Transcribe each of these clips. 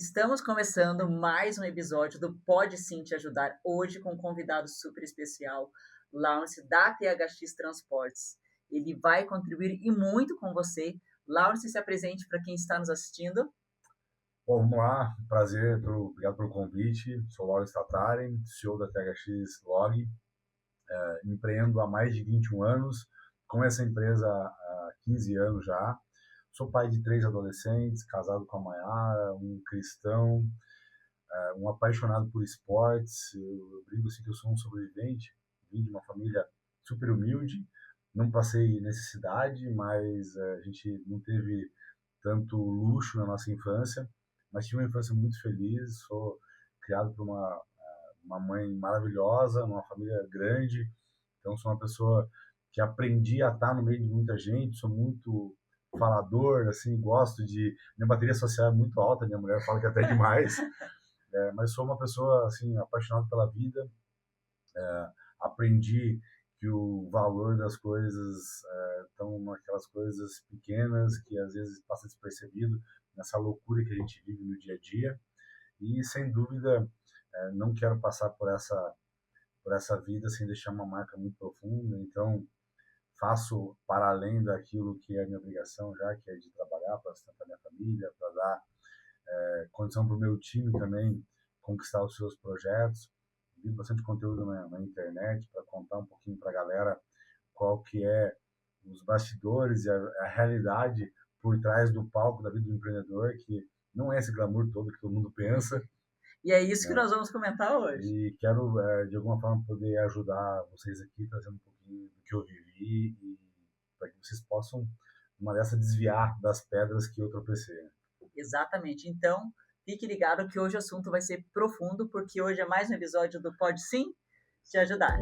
Estamos começando mais um episódio do Pode Sim Te Ajudar, hoje com um convidado super especial, Lawrence da THX Transportes. Ele vai contribuir e muito com você. Lawrence, se apresente para quem está nos assistindo. Bom, vamos lá, prazer, obrigado pelo convite. Sou Lauro Stataren, CEO da THX Log. Empreendo há mais de 21 anos, com essa empresa há 15 anos já. Sou pai de 3 adolescentes, casado com a Mayara, um cristão, um apaixonado por esportes. Eu brinco assim que eu sou um sobrevivente, vim de uma família super humilde, não passei necessidade, mas a gente não teve tanto luxo na nossa infância, mas tive uma infância muito feliz. Sou criado por uma mãe maravilhosa, numa família grande, então sou uma pessoa que aprendi a estar no meio de muita gente, sou muito falador, assim, gosto de... Minha bateria social é muito alta, minha mulher fala que até demais, mas sou uma pessoa, assim, apaixonada pela vida. Aprendi que o valor das coisas estão naquelas coisas pequenas que às vezes passa despercebido nessa loucura que a gente vive no dia a dia. E sem dúvida não quero passar por essa vida sem deixar uma marca muito profunda. Então faço para além daquilo que é a minha obrigação, já que é de trabalhar para sustentar minha família, para dar condição para o meu time também conquistar os seus projetos. Vi bastante conteúdo na internet para contar um pouquinho para a galera qual que é os bastidores e a realidade por trás do palco da vida do empreendedor, que não é esse glamour todo que todo mundo pensa, E é isso que né? nós vamos comentar hoje. E quero, de alguma forma, poder ajudar vocês aqui, trazendo um pouquinho do que eu vivi, e para que vocês possam, uma dessa, desviar das pedras que eu tropecei. Exatamente. Então, fique ligado que hoje o assunto vai ser profundo, porque hoje é mais um episódio do Pode Sim Te Ajudar.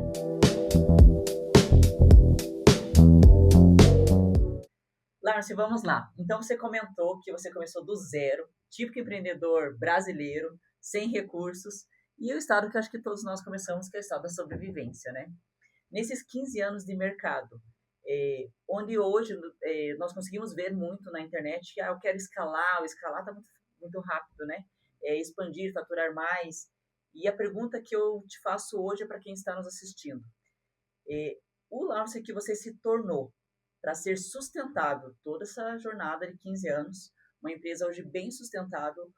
Lawrence, vamos lá. Então, você comentou que você começou do zero, típico empreendedor brasileiro, sem recursos, e o estado que acho que todos nós começamos, que é o estado da sobrevivência, né? Nesses 15 anos de mercado, onde hoje nós conseguimos ver muito na internet que eu quero escalar, o escalar está muito, muito rápido, né? Expandir, faturar mais. E a pergunta que eu te faço hoje é para quem está nos assistindo. O Lawrence que você se tornou para ser sustentável toda essa jornada de 15 anos, uma empresa hoje bem sustentável,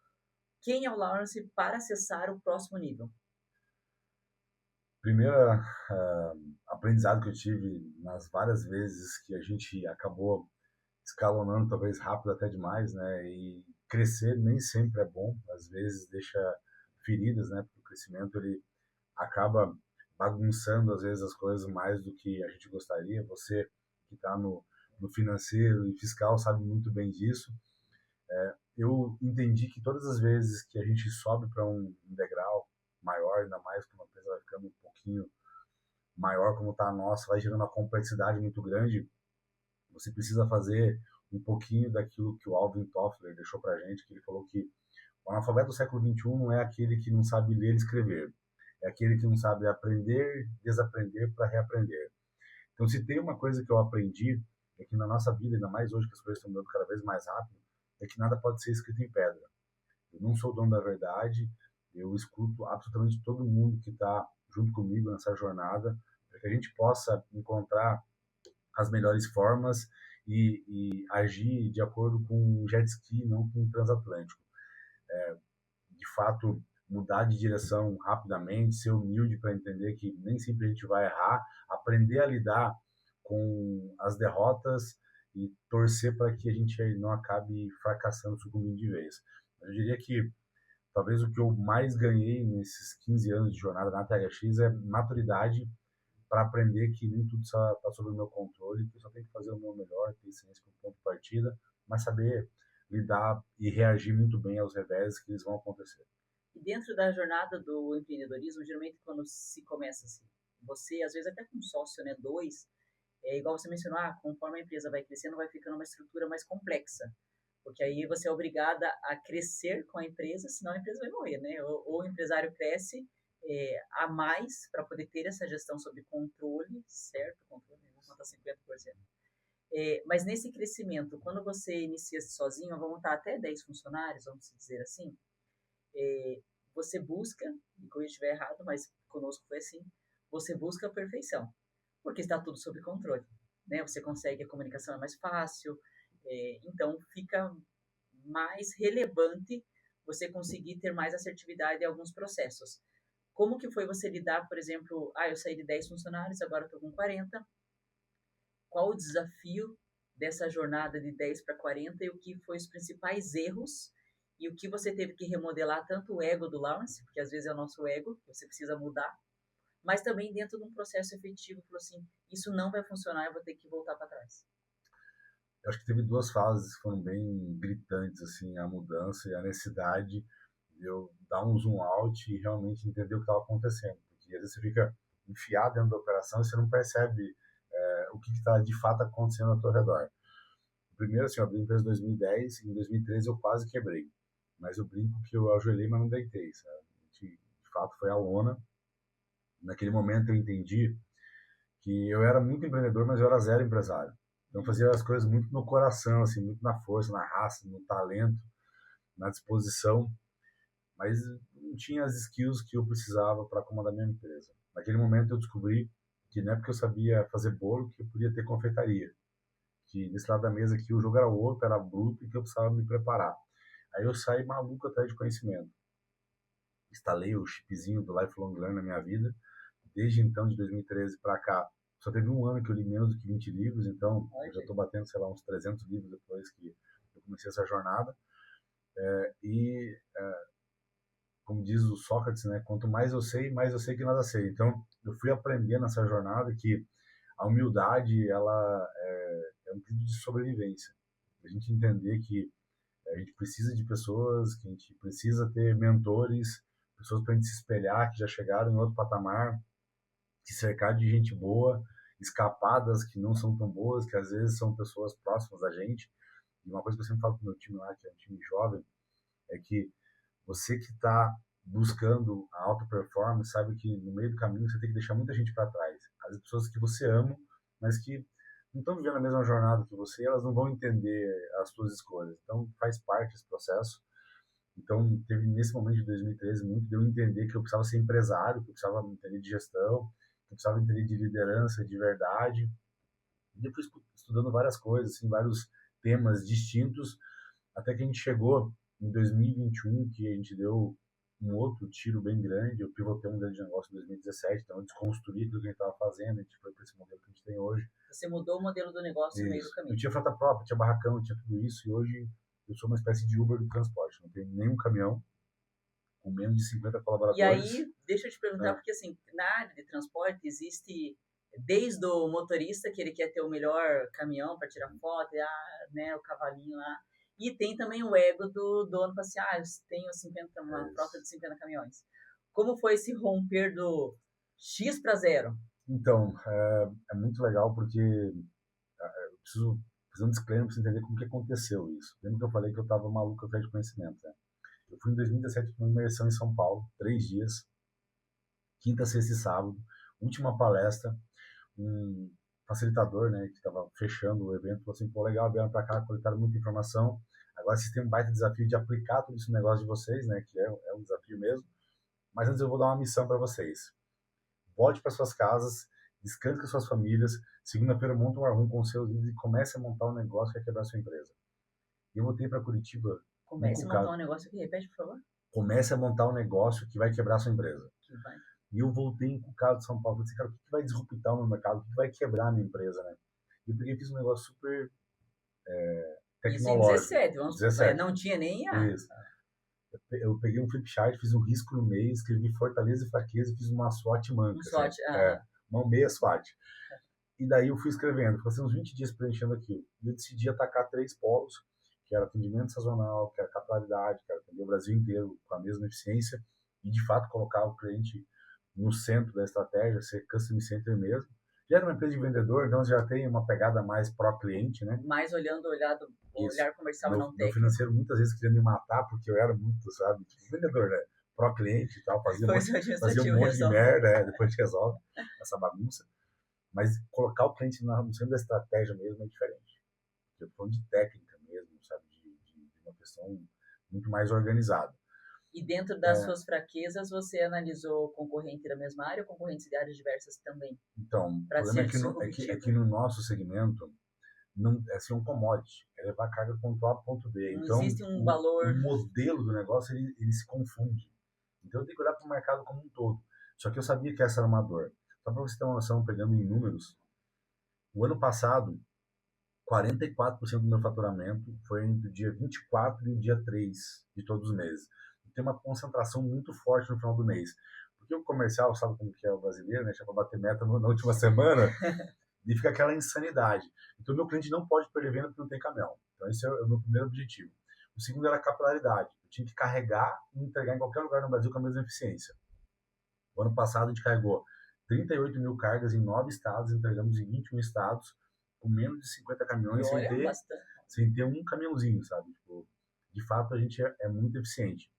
quem é o Lawrence para acessar o próximo nível? Primeira aprendizado que eu tive nas várias vezes que a gente acabou escalonando, talvez rápido até demais, né? E crescer nem sempre é bom, às vezes deixa feridas, né? Porque o crescimento ele acaba bagunçando às vezes as coisas mais do que a gente gostaria. Você que está no financeiro e fiscal sabe muito bem disso. Eu entendi que todas as vezes que a gente sobe para um degrau maior, ainda mais que uma empresa vai ficando um pouquinho maior como está a nossa, vai gerando uma complexidade muito grande. Você precisa fazer um pouquinho daquilo que o Alvin Toffler deixou para a gente, que ele falou que o analfabeto do século XXI não é aquele que não sabe ler e escrever, é aquele que não sabe aprender, desaprender para reaprender. Então, se tem uma coisa que eu aprendi, é que na nossa vida, ainda mais hoje que as coisas estão mudando cada vez mais rápido, é que nada pode ser escrito em pedra. Eu não sou o dono da verdade, eu escuto absolutamente todo mundo que está junto comigo nessa jornada, para que a gente possa encontrar as melhores formas e agir de acordo com um jet ski, não com um transatlântico. De fato, mudar de direção rapidamente, ser humilde para entender que nem sempre a gente vai errar, aprender a lidar com as derrotas e torcer para que a gente não acabe fracassando, sucumbindo de vez. Eu diria que talvez o que eu mais ganhei nesses 15 anos de jornada na THX é maturidade para aprender que nem tudo está sob o meu controle, que eu só tenho que fazer o meu melhor, ter ciência que é o ponto de partida, mas saber lidar e reagir muito bem aos revés que eles vão acontecer. E dentro da jornada do empreendedorismo, geralmente quando se começa assim, você, às vezes até com um sócio, né, dois, igual você mencionou, conforme a empresa vai crescendo, vai ficando uma estrutura mais complexa. Porque aí você é obrigada a crescer com a empresa, senão a empresa vai morrer, né? Ou o empresário cresce a mais para poder ter essa gestão sob controle, certo? Controle, vamos contar 50%. Mas nesse crescimento, quando você inicia sozinho, vamos montar até 10 funcionários, vamos dizer assim, você busca, me corrija se estiver errado, mas conosco foi assim, você busca a perfeição, porque está tudo sob controle, né? Você consegue, a comunicação é mais fácil, então fica mais relevante você conseguir ter mais assertividade em alguns processos. Como que foi você lidar, por exemplo, eu saí de 10 funcionários, agora estou com 40. Qual o desafio dessa jornada de 10 para 40 e o que foi os principais erros e o que você teve que remodelar, tanto o ego do Lawrence, porque às vezes é o nosso ego, que você precisa mudar, mas também dentro de um processo efetivo, falou assim, isso não vai funcionar, eu vou ter que voltar para trás. Eu acho que teve duas fases que foram bem gritantes, assim, a mudança e a necessidade de eu dar um zoom out e realmente entender o que estava acontecendo. Porque às vezes você fica enfiado dentro da operação e você não percebe o que está de fato acontecendo ao teu redor. Primeiro, assim, eu abri a empresa em 2010 e em 2013 eu quase quebrei. Mas eu brinco que eu ajoelhei, mas não deitei, sabe? De fato, foi a lona. Naquele momento eu entendi que eu era muito empreendedor, mas eu era zero empresário. Então eu fazia as coisas muito no coração, assim, muito na força, na raça, no talento, na disposição, mas não tinha as skills que eu precisava para comandar minha empresa. Naquele momento eu descobri que não é porque eu sabia fazer bolo que eu podia ter confeitaria. Que desse lado da mesa aqui o jogo era outro, era bruto e que eu precisava me preparar. Aí eu saí maluco atrás de conhecimento. Instalei o chipzinho do Lifelong Learning na minha vida. Desde então, de 2013 para cá, só teve um ano que eu li menos do que 20 livros, então eu já estou batendo, sei lá, uns 300 livros depois que eu comecei essa jornada. Como diz o Sócrates, né, quanto mais eu sei que nada sei. Então, eu fui aprendendo nessa jornada que a humildade, ela é um tipo de sobrevivência. A gente entender que a gente precisa de pessoas, que a gente precisa ter mentores, pessoas para a gente se espelhar, que já chegaram em outro patamar, se cercar de gente boa, escapadas que não são tão boas, que às vezes são pessoas próximas da gente. E uma coisa que eu sempre falo para o meu time lá, que é um time jovem, é que você que está buscando a alta performance, sabe que no meio do caminho você tem que deixar muita gente para trás. As pessoas que você ama, mas que não estão vivendo a mesma jornada que você, elas não vão entender as suas escolhas. Então, faz parte desse processo. Então, teve nesse momento de 2013 muito de eu entender que eu precisava ser empresário, que eu precisava entender de gestão, que eu precisava entender de liderança, de verdade. E depois estudando várias coisas, assim, vários temas distintos, até que a gente chegou em 2021, que a gente deu um outro tiro bem grande. Eu pivotei um modelo de negócio em 2017, então eu desconstruí aquilo que a gente estava fazendo, a gente foi para esse modelo que a gente tem hoje. Você mudou o modelo do negócio no meio do caminho. Eu tinha frota própria, tinha barracão, tinha tudo isso, e hoje eu sou uma espécie de Uber do transporte. Não tenho nenhum caminhão, com menos de 50 colaboradores. E aí, deixa eu te perguntar, porque assim, na área de transporte existe desde o motorista, que ele quer ter o melhor caminhão para tirar foto, né, o cavalinho lá, e tem também o ego do dono, para assim, eu tenho 50, uma frota de 50 caminhões. Como foi esse romper do X para zero? Então, é muito legal porque eu preciso fazer um disclaimer para você entender como que aconteceu isso. Lembra que eu falei que eu estava maluco atrás de conhecimento, né? Eu fui em 2017 para uma imersão em São Paulo, 3 dias, quinta, sexta e sábado, última palestra, um facilitador, né, que estava fechando o evento, falou assim, pô, legal, vieram para cá, coletaram muita informação, agora vocês têm um baita desafio de aplicar tudo isso no negócio de vocês, né, que é um desafio mesmo, mas antes eu vou dar uma missão para vocês. Volte para suas casas, descanse com suas famílias, segunda-feira monta um arrum com seus líderes e comece a montar um negócio que vai quebrar a sua empresa. E eu voltei para Curitiba. Comece a montar um negócio aqui, repete, por favor. Comece a montar um negócio que vai quebrar a sua empresa. E eu voltei encucado de São Paulo. Falei, cara, o que vai disruptar o meu mercado? O que vai quebrar a minha empresa, né? E eu peguei e fiz um negócio super tecnológico. Isso em 17, vamos 17. Não tinha nem Isso. Eu peguei um flip chart, fiz um risco no meio, escrevi fortaleza e fraqueza e fiz uma SWOT manca. SWOT, uma meia SWOT. E daí eu fui escrevendo, passei uns 20 dias preenchendo aquilo. E eu decidi atacar 3 polos, que era atendimento sazonal, que era capilaridade, que era atender o Brasil inteiro com a mesma eficiência, e de fato colocar o cliente no centro da estratégia, ser customer center mesmo. Já era uma empresa de vendedor, então já tem uma pegada mais pró-cliente, né? Mais olhando o olhar comercial, não técnico. Meu financeiro muitas vezes queria me matar, porque eu era muito, sabe, tipo, vendedor, né? Pró-cliente e tal, fazia um monte de merda, depois a gente resolve essa bagunça. Mas colocar o cliente no centro da estratégia mesmo é diferente. Eu tô falando de técnica mesmo, sabe, de uma questão muito mais organizada. E dentro das suas fraquezas, você analisou concorrente da mesma área ou concorrentes de áreas diversas também? Então, o Para problema ser é que no nosso segmento não é assim um commodity, é levar carga do ponto A para o ponto B. Não Então, existe um o valor. modelo do negócio ele se confunde. Então, eu tenho que olhar para o mercado como um todo. Só que eu sabia que essa era uma dor. Só para você ter uma noção, pegando em números, o ano passado, 44% do meu faturamento foi entre o dia 24 e o dia 3 de todos os meses. Tem uma concentração muito forte no final do mês. Porque o comercial, sabe como que é o brasileiro, né? Chega para bater meta na última semana e fica aquela insanidade. Então, meu cliente não pode perder venda porque não tem caminhão. Então, esse é o meu primeiro objetivo. O segundo era a capilaridade. Eu tinha que carregar e entregar em qualquer lugar no Brasil com a mesma eficiência. O ano passado, a gente carregou 38 mil cargas em 9 estados, entregamos em 21 estados, com menos de 50 E caminhões, olha, bastante. sem ter um caminhãozinho, sabe? Tipo, de fato, a gente é muito eficiente.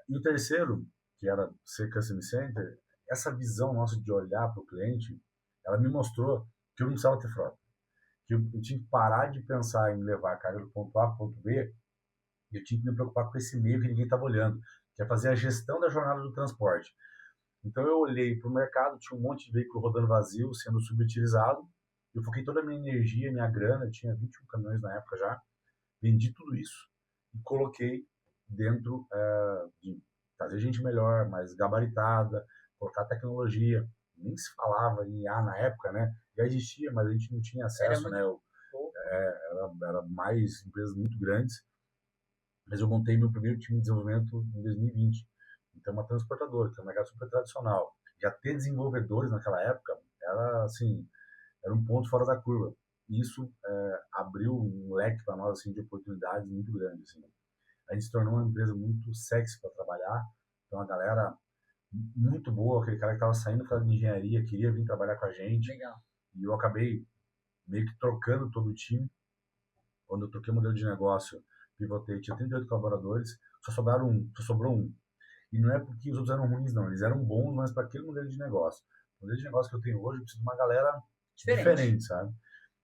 E o terceiro, que era ser Customer Center, essa visão nossa de olhar para o cliente, ela me mostrou que eu não precisava ter frota. Que eu tinha que parar de pensar em levar a carga do ponto A para o ponto B, e eu tinha que me preocupar com esse meio que ninguém estava olhando, que é fazer a gestão da jornada do transporte. Então eu olhei para o mercado, tinha um monte de veículo rodando vazio, sendo subutilizado, eu foquei toda a minha energia, minha grana, tinha 21 caminhões na época já, vendi tudo isso e coloquei dentro de fazer gente melhor, mais gabaritada, colocar tecnologia. Nem se falava em IA na época, né? Já existia, mas a gente não tinha Era acesso, muito né? pouco. Era mais empresas muito grandes, mas eu montei meu primeiro time de desenvolvimento em 2020. Então, uma transportadora, que é um mercado super tradicional. Já ter desenvolvedores naquela época era, assim, era um ponto fora da curva. E isso abriu um leque para nós assim, de oportunidades muito grande. Assim. A gente se tornou uma empresa muito sexy para trabalhar. Então, a galera muito boa, aquele cara que estava saindo da de engenharia, queria vir trabalhar com a gente. Legal. E eu acabei meio que trocando todo o time. Quando eu troquei o modelo de negócio, pivotei, tinha 38 colaboradores, só sobrou um. E não é porque os outros eram ruins, não. Eles eram bons, mas para aquele modelo de negócio. O modelo de negócio que eu tenho hoje, eu preciso de uma galera diferente, sabe?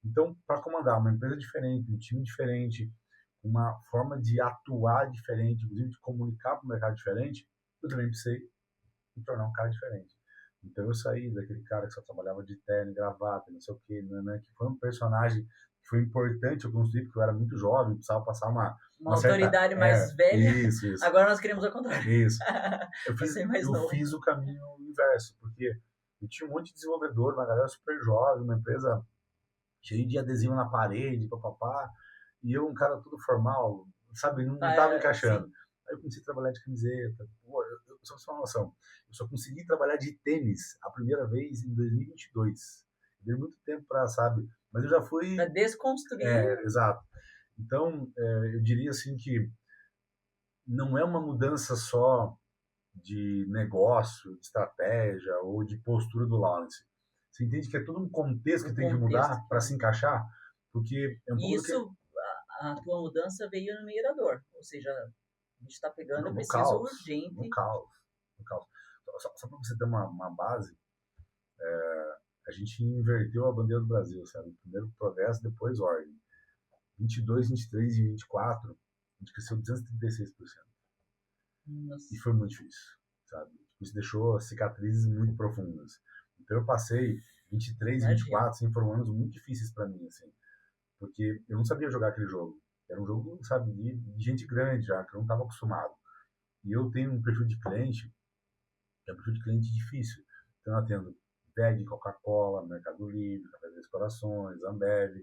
Então, para comandar uma empresa diferente, um time diferente, uma forma de atuar diferente, inclusive de comunicar para o mercado diferente, eu também precisei me tornar um cara diferente. Então, eu saí daquele cara que só trabalhava de terno e gravata, não sei o quê, né, que foi um personagem que foi importante eu construir, porque eu era muito jovem, precisava passar uma certa... autoridade mais velha. Isso. Agora nós queremos o contrário. Isso. Eu fiz o caminho inverso, porque eu tinha um monte de desenvolvedor, uma galera super jovem, uma empresa cheia de adesivo na parede, papapá, e eu, um cara tudo formal, sabe, não estava encaixando. Sim. Aí eu comecei a trabalhar de camiseta. Pô, eu só pra uma noção, eu só consegui trabalhar de tênis a primeira vez em 2022. Deu muito tempo para, sabe, mas eu já fui... Para desconstruir. Exato. Então, eu diria assim que não é uma mudança só de negócio, de estratégia ou de postura do Lawrence. Você entende que é todo um contexto que tem que mudar para se encaixar? Porque é um pouco isso, a tua mudança veio no meio da dor. Ou seja, a gente está pegando, eu preciso caos, urgente. No caos. Só para você ter uma base, a gente inverteu a bandeira do Brasil, sabe? Primeiro progresso, depois ordem. 22, 23 e 24, a gente cresceu 236%. Nossa. E foi muito difícil, sabe? Isso deixou cicatrizes muito profundas. Então eu passei 23, 24, assim, foram anos muito difíceis para mim, assim, porque eu não sabia jogar aquele jogo. Era um jogo, sabe, de gente grande já, que eu não estava acostumado. E eu tenho um perfil de cliente, que é um perfil de cliente difícil. Então eu atendo VEG, Coca-Cola, Mercado Livre, Café das Corações, Ambev.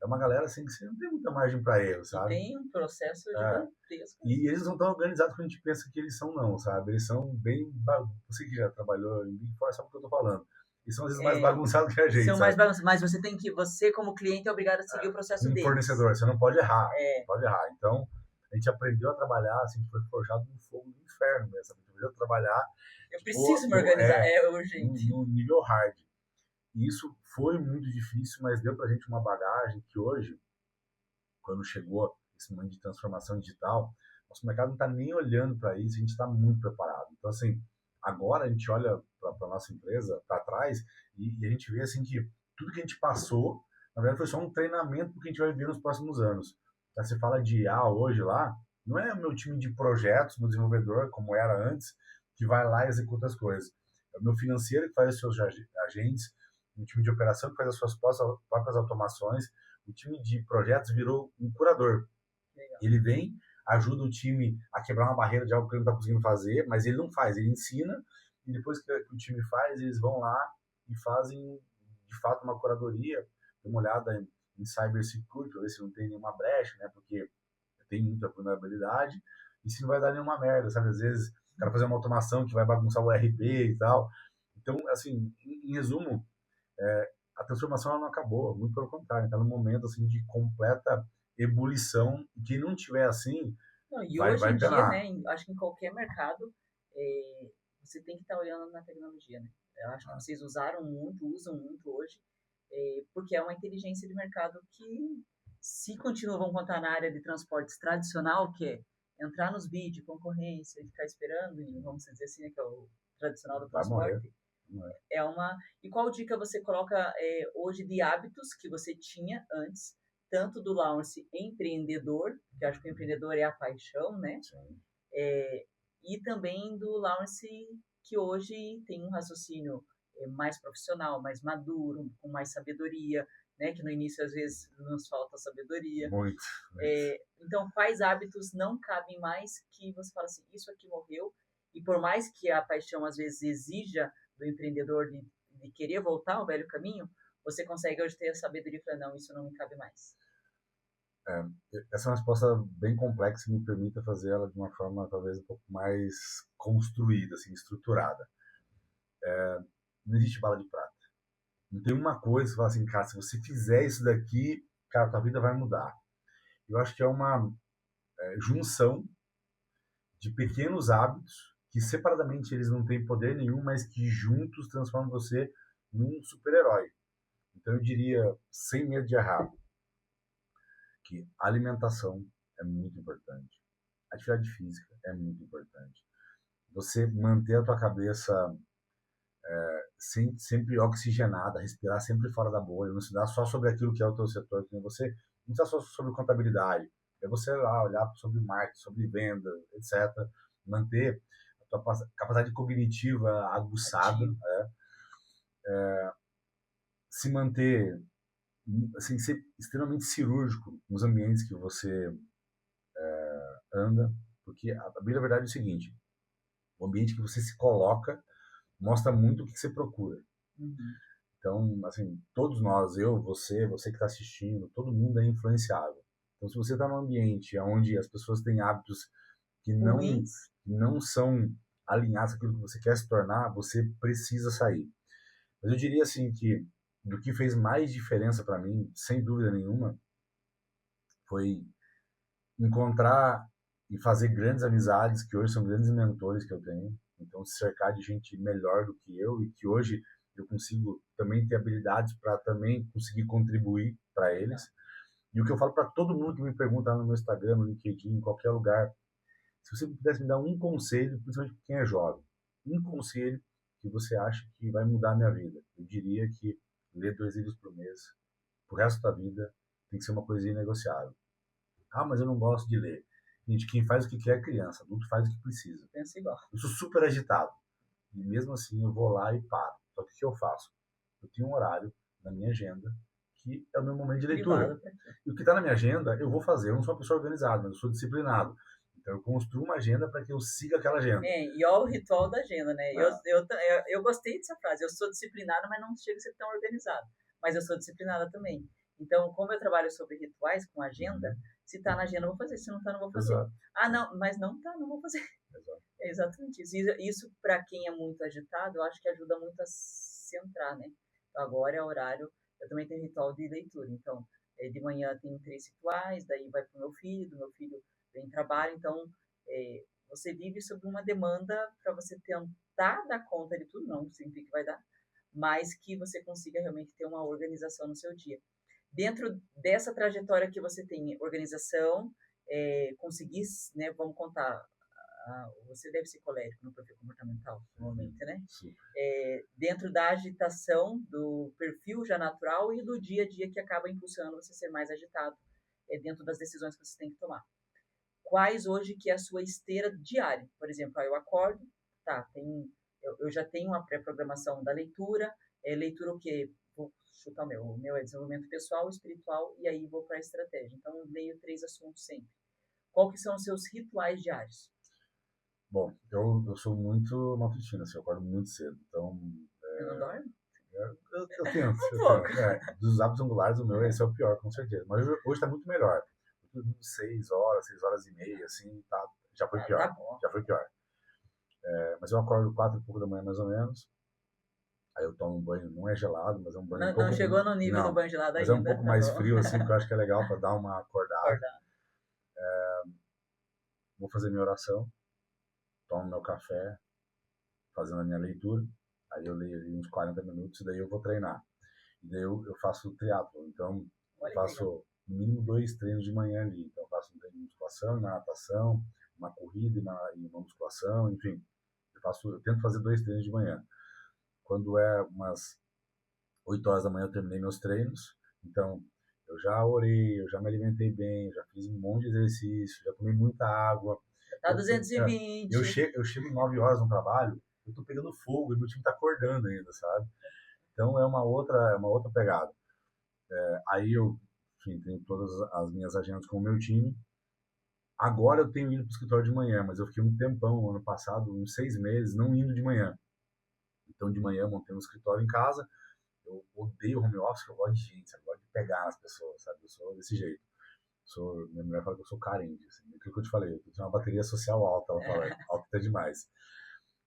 É uma galera assim que você não tem muita margem para erro, sabe? E tem um processo gigantesco. E eles não estão organizados como a gente pensa que eles são, não, sabe? Eles são bem... Você que já trabalhou em Big Four sabe o que eu tô falando. Eles são às vezes mais bagunçados que a gente, são mais bagunçados, mas você tem que... Você, como cliente, é obrigado a seguir o processo deles. Fornecedor, você não pode errar. Não pode errar. Então, a gente aprendeu a trabalhar, assim, a gente foi forjado no fogo do inferno mesmo. A gente aprendeu a trabalhar... Eu preciso me organizar, é urgente. No nível hard. E isso foi muito difícil, mas deu pra gente uma bagagem que hoje, quando chegou esse momento de transformação digital, nosso mercado não está nem olhando para isso, a gente está muito preparado. Então, assim, agora a gente olha para a nossa empresa, para trás, e a gente vê assim que tudo que a gente passou, na verdade, foi só um treinamento para o que a gente vai viver nos próximos anos. Então, você fala de IA hoje lá, Não é o meu time de projetos, meu desenvolvedor, como era antes, que vai lá e executa as coisas. É o meu financeiro que faz os seus agentes, o time de operação que faz as suas próprias automações, o time de projetos virou um curador. Legal. Ele vem, ajuda o time a quebrar uma barreira de algo que ele não está conseguindo fazer, mas ele não faz, ele ensina, e depois que o time faz, eles vão lá e fazem, de fato, uma curadoria, dê uma olhada em cybersecurity, para ver se não tem nenhuma brecha, né, porque tem muita vulnerabilidade, e se não vai dar nenhuma merda, sabe? Às vezes o cara fazer uma automação que vai bagunçar o RP e tal. Então, assim, em resumo, a transformação ela não acabou, muito pelo contrário, está num momento assim de completa ebulição, e quem não tiver assim, Não, e hoje vai em dia, penar. né, acho que em qualquer mercado, você tem que estar olhando na tecnologia, né? Eu acho que vocês usam muito hoje, porque é uma inteligência de mercado que, se continuam vão contar na área de transportes tradicional, que é entrar nos bids, concorrência, e ficar esperando, e vamos dizer assim, né, que é o tradicional do Vai morrer. transporte, é uma... E qual dica você coloca hoje de hábitos que você tinha antes, tanto do Lawrence empreendedor, que eu acho que o empreendedor é a paixão, né? É, e também do Lawrence, que hoje tem um raciocínio mais profissional, mais maduro, com mais sabedoria, né? Que no início às vezes nos falta sabedoria. Muito. Então, quais hábitos não cabem mais que você fala assim, isso aqui morreu, e por mais que a paixão às vezes exija do empreendedor de querer voltar ao velho caminho, você consegue hoje ter a sabedoria e falar, não, isso não me cabe mais. Essa é uma resposta bem complexa e me permita fazer ela de uma forma talvez um pouco mais construída, assim, estruturada. Não existe bala de prata. Não tem uma coisa que você fala assim, cara, se você fizer isso daqui, cara, tua vida vai mudar. Eu acho que é uma junção de pequenos hábitos que separadamente eles não têm poder nenhum, mas que juntos transformam você num super-herói. Então eu diria, sem medo de errar, que a alimentação é muito importante. A atividade física é muito importante. Você manter a tua cabeça sempre oxigenada, respirar sempre fora da bolha, não estudar só sobre aquilo que é o teu setor, que você não está só sobre contabilidade, é você lá olhar sobre marketing, sobre venda, etc. Manter a tua capacidade cognitiva aguçada, se manter, assim, ser extremamente cirúrgico nos ambientes que você anda, porque a bem verdade é o seguinte, o ambiente que você se coloca mostra muito o que você procura. Uhum. Então, assim, todos nós, eu, você que está assistindo, todo mundo é influenciável. Então, se você está num ambiente onde as pessoas têm hábitos que Ruins. não são alinhados com aquilo que você quer se tornar, você precisa sair. Mas eu diria assim que do que fez mais diferença para mim, sem dúvida nenhuma, foi encontrar e fazer grandes amizades, que hoje são grandes mentores que eu tenho. Então, se cercar de gente melhor do que eu e que hoje eu consigo também ter habilidades para também conseguir contribuir para eles. E o que eu falo para todo mundo que me pergunta lá no meu Instagram, no LinkedIn, em qualquer lugar, se você pudesse me dar um conselho, principalmente para quem é jovem, um conselho que você acha que vai mudar a minha vida, eu diria que ler 2 livros por mês, pro resto da vida, tem que ser uma coisa inegociável. Ah, mas eu não gosto de ler. Gente, quem faz o que quer é criança, adulto faz o que precisa. Pensa igual. Eu sou super agitado. E mesmo assim eu vou lá e paro. Só que o que eu faço? Eu tenho um horário na minha agenda que é o meu momento de leitura. E o que está na minha agenda, eu vou fazer. Eu não sou uma pessoa organizada, mas eu sou disciplinado. Então eu construo uma agenda para que eu siga aquela agenda. E olha o ritual da agenda, né? Eu gostei dessa frase. Eu sou disciplinada, mas não chego a ser tão organizada. Mas eu sou disciplinada também. Então, como eu trabalho sobre rituais com agenda, se tá na agenda, eu vou fazer. Se não tá, não vou fazer. Exato. Ah, não, mas não tá, não vou fazer. Exato. É exatamente isso. Isso para quem é muito agitado, eu acho que ajuda muito a centrar, né? Então, agora é o horário. Eu também tenho ritual de leitura. Então, de manhã tem 3 rituais, daí vai pro meu filho, do meu filho vem trabalho. Então, você vive sob uma demanda para você tentar dar conta de tudo, não significa que vai dar, mas que você consiga realmente ter uma organização no seu dia. Dentro dessa trajetória que você tem, organização, conseguir, né, vamos contar, você deve ser colérico no perfil comportamental, normalmente, né? Dentro da agitação, do perfil já natural e do dia a dia que acaba impulsionando você a ser mais agitado, dentro das decisões que você tem que tomar. quais hoje que é a sua esteira diária. Por exemplo, aí eu acordo, tá, eu já tenho uma pré-programação da leitura, leitura o quê? Vou chutar o meu é desenvolvimento pessoal, espiritual, e aí vou para a estratégia. Então, eu leio 3 assuntos sempre. Qual que são os seus rituais diários? Bom, eu sou muito matutino, assim, eu acordo muito cedo. Então, Você não dorme? eu tento, Um eu pouco. tento. Dos hábitos angulares, o meu esse é o pior, com certeza. Mas hoje está muito melhor. Eu dormindo 6 horas, 6 horas e meia, assim, tá, já foi Tá pior. bom. Já foi pior. Mas eu acordo 4 e pouco da manhã, mais ou menos. Aí eu tomo um banho, não é gelado, mas é um banho um Não, pouco. não chegou no nível do Não, banho gelado mas é um ainda, pouco tá mais bom. frio, assim, que eu acho que é legal para dar uma acordada. Acordar. Vou fazer minha oração, tomo meu café, fazendo a minha leitura. Aí eu leio ali uns 40 minutos e daí eu vou treinar. E daí eu faço triatlo. Então, eu Olha que legal. faço no mínimo 2 treinos de manhã ali. Então, eu faço um treino de musculação, uma natação, uma corrida e uma musculação, enfim. Eu tento fazer 2 treinos de manhã. Quando é umas 8 horas da manhã eu terminei meus treinos, então eu já orei, eu já me alimentei bem, eu já fiz um monte de exercício, já tomei muita água. Tá Eu, eu, é, 220. eu chego 9 horas no trabalho, eu tô pegando fogo e meu time tá acordando ainda, sabe? Então é uma outra pegada. Aí eu, enfim, tenho todas as minhas agendas com o meu time. Agora eu tenho ido para o escritório de manhã, mas eu fiquei um tempão, ano passado, uns 6 meses, não indo de manhã. Então de manhã eu montei um escritório em casa. Eu odeio home office, eu gosto de gente, sabe? Eu gosto de pegar nas pessoas, sabe? Eu sou desse jeito. Minha mulher fala que eu sou carente, assim. Aquilo que eu te falei, eu tenho uma bateria social alta, ela fala, alta até demais.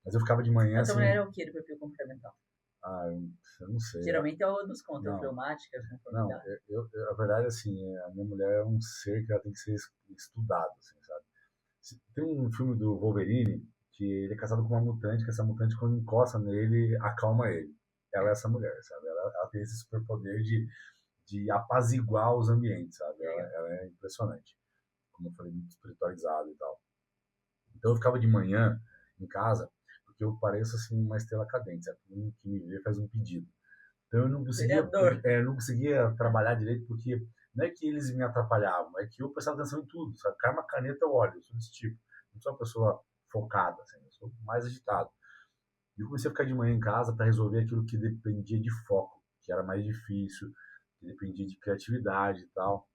Mas eu ficava de manhã, A tua mulher assim, é o que do perfil comportamental? eu não sei. Geralmente é o dos contra, Não, fleumática, não, conformidade. a verdade, assim, a minha mulher é um ser que ela tem que ser estudado, assim, sabe? Tem um filme do Wolverine que ele é casado com uma mutante, que essa mutante, quando encosta nele, acalma ele. Ela é essa mulher, sabe? Ela tem esse superpoder de apaziguar os ambientes, sabe? Legal. Ela é impressionante. Como eu falei, muito espiritualizado e tal. Então eu ficava de manhã em casa, porque eu pareço assim uma estrela cadente, sabe? Todo mundo que me vê faz um pedido. Então eu não conseguia, Vereador. não conseguia trabalhar direito porque não é que eles me atrapalhavam, é que eu prestava atenção em tudo, sabe? Cai uma caneta, eu olho, eu sou desse tipo. Não sou uma pessoa focada, assim, eu sou mais agitado. E eu comecei a ficar de manhã em casa para resolver aquilo que dependia de foco, que era mais difícil, que dependia de criatividade e tal.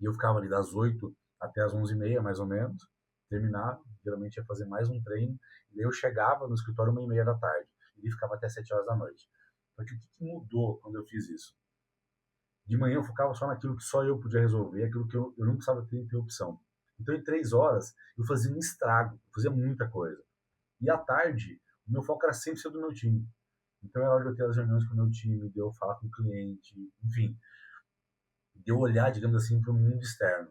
E eu ficava ali das 8 até as 11h30, mais ou menos, terminava, geralmente ia fazer mais um treino, e daí eu chegava no escritório 1h30 da tarde, e ficava até 7 horas da noite. Só que o que mudou quando eu fiz isso? De manhã eu focava só naquilo que só eu podia resolver, aquilo que eu não precisava ter interrupção. Então em 3 horas eu fazia um estrago, eu fazia muita coisa. E à tarde, o meu foco era sempre ser do meu time. Então era hora de eu ter as reuniões com o meu time, de eu falar com o cliente, enfim, de eu olhar, digamos assim, para o mundo externo.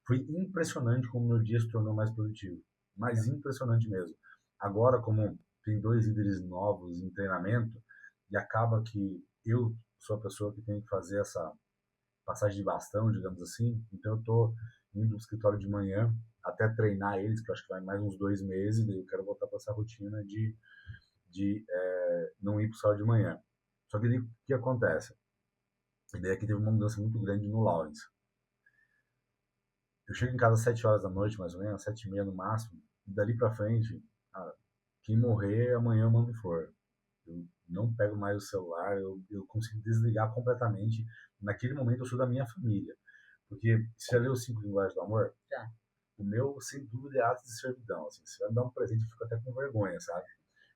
Foi impressionante como meu dia se tornou mais produtivo. Mais impressionante mesmo. Agora, como tem 2 líderes novos em treinamento, e acaba que eu sou a pessoa que tem que fazer essa passagem de bastão, digamos assim, então eu estou indo no escritório de manhã até treinar eles, que eu acho que vai mais uns 2 meses, daí eu quero voltar para essa rotina de não ir para o escritório de manhã. Só que daí o que acontece? A ideia é que teve uma mudança muito grande no Lawrence. Eu chego em casa às 7 horas da noite, mais ou menos, 7h30 no máximo, e dali pra frente, cara, quem morrer, amanhã eu mando for. Eu não pego mais o celular, eu consigo desligar completamente. Naquele momento eu sou da minha família. Porque você já leu os 5 linguagens do amor? Já. O meu, sem dúvida, é ato de servidão. Assim, se vai me dar um presente, eu fico até com vergonha, sabe?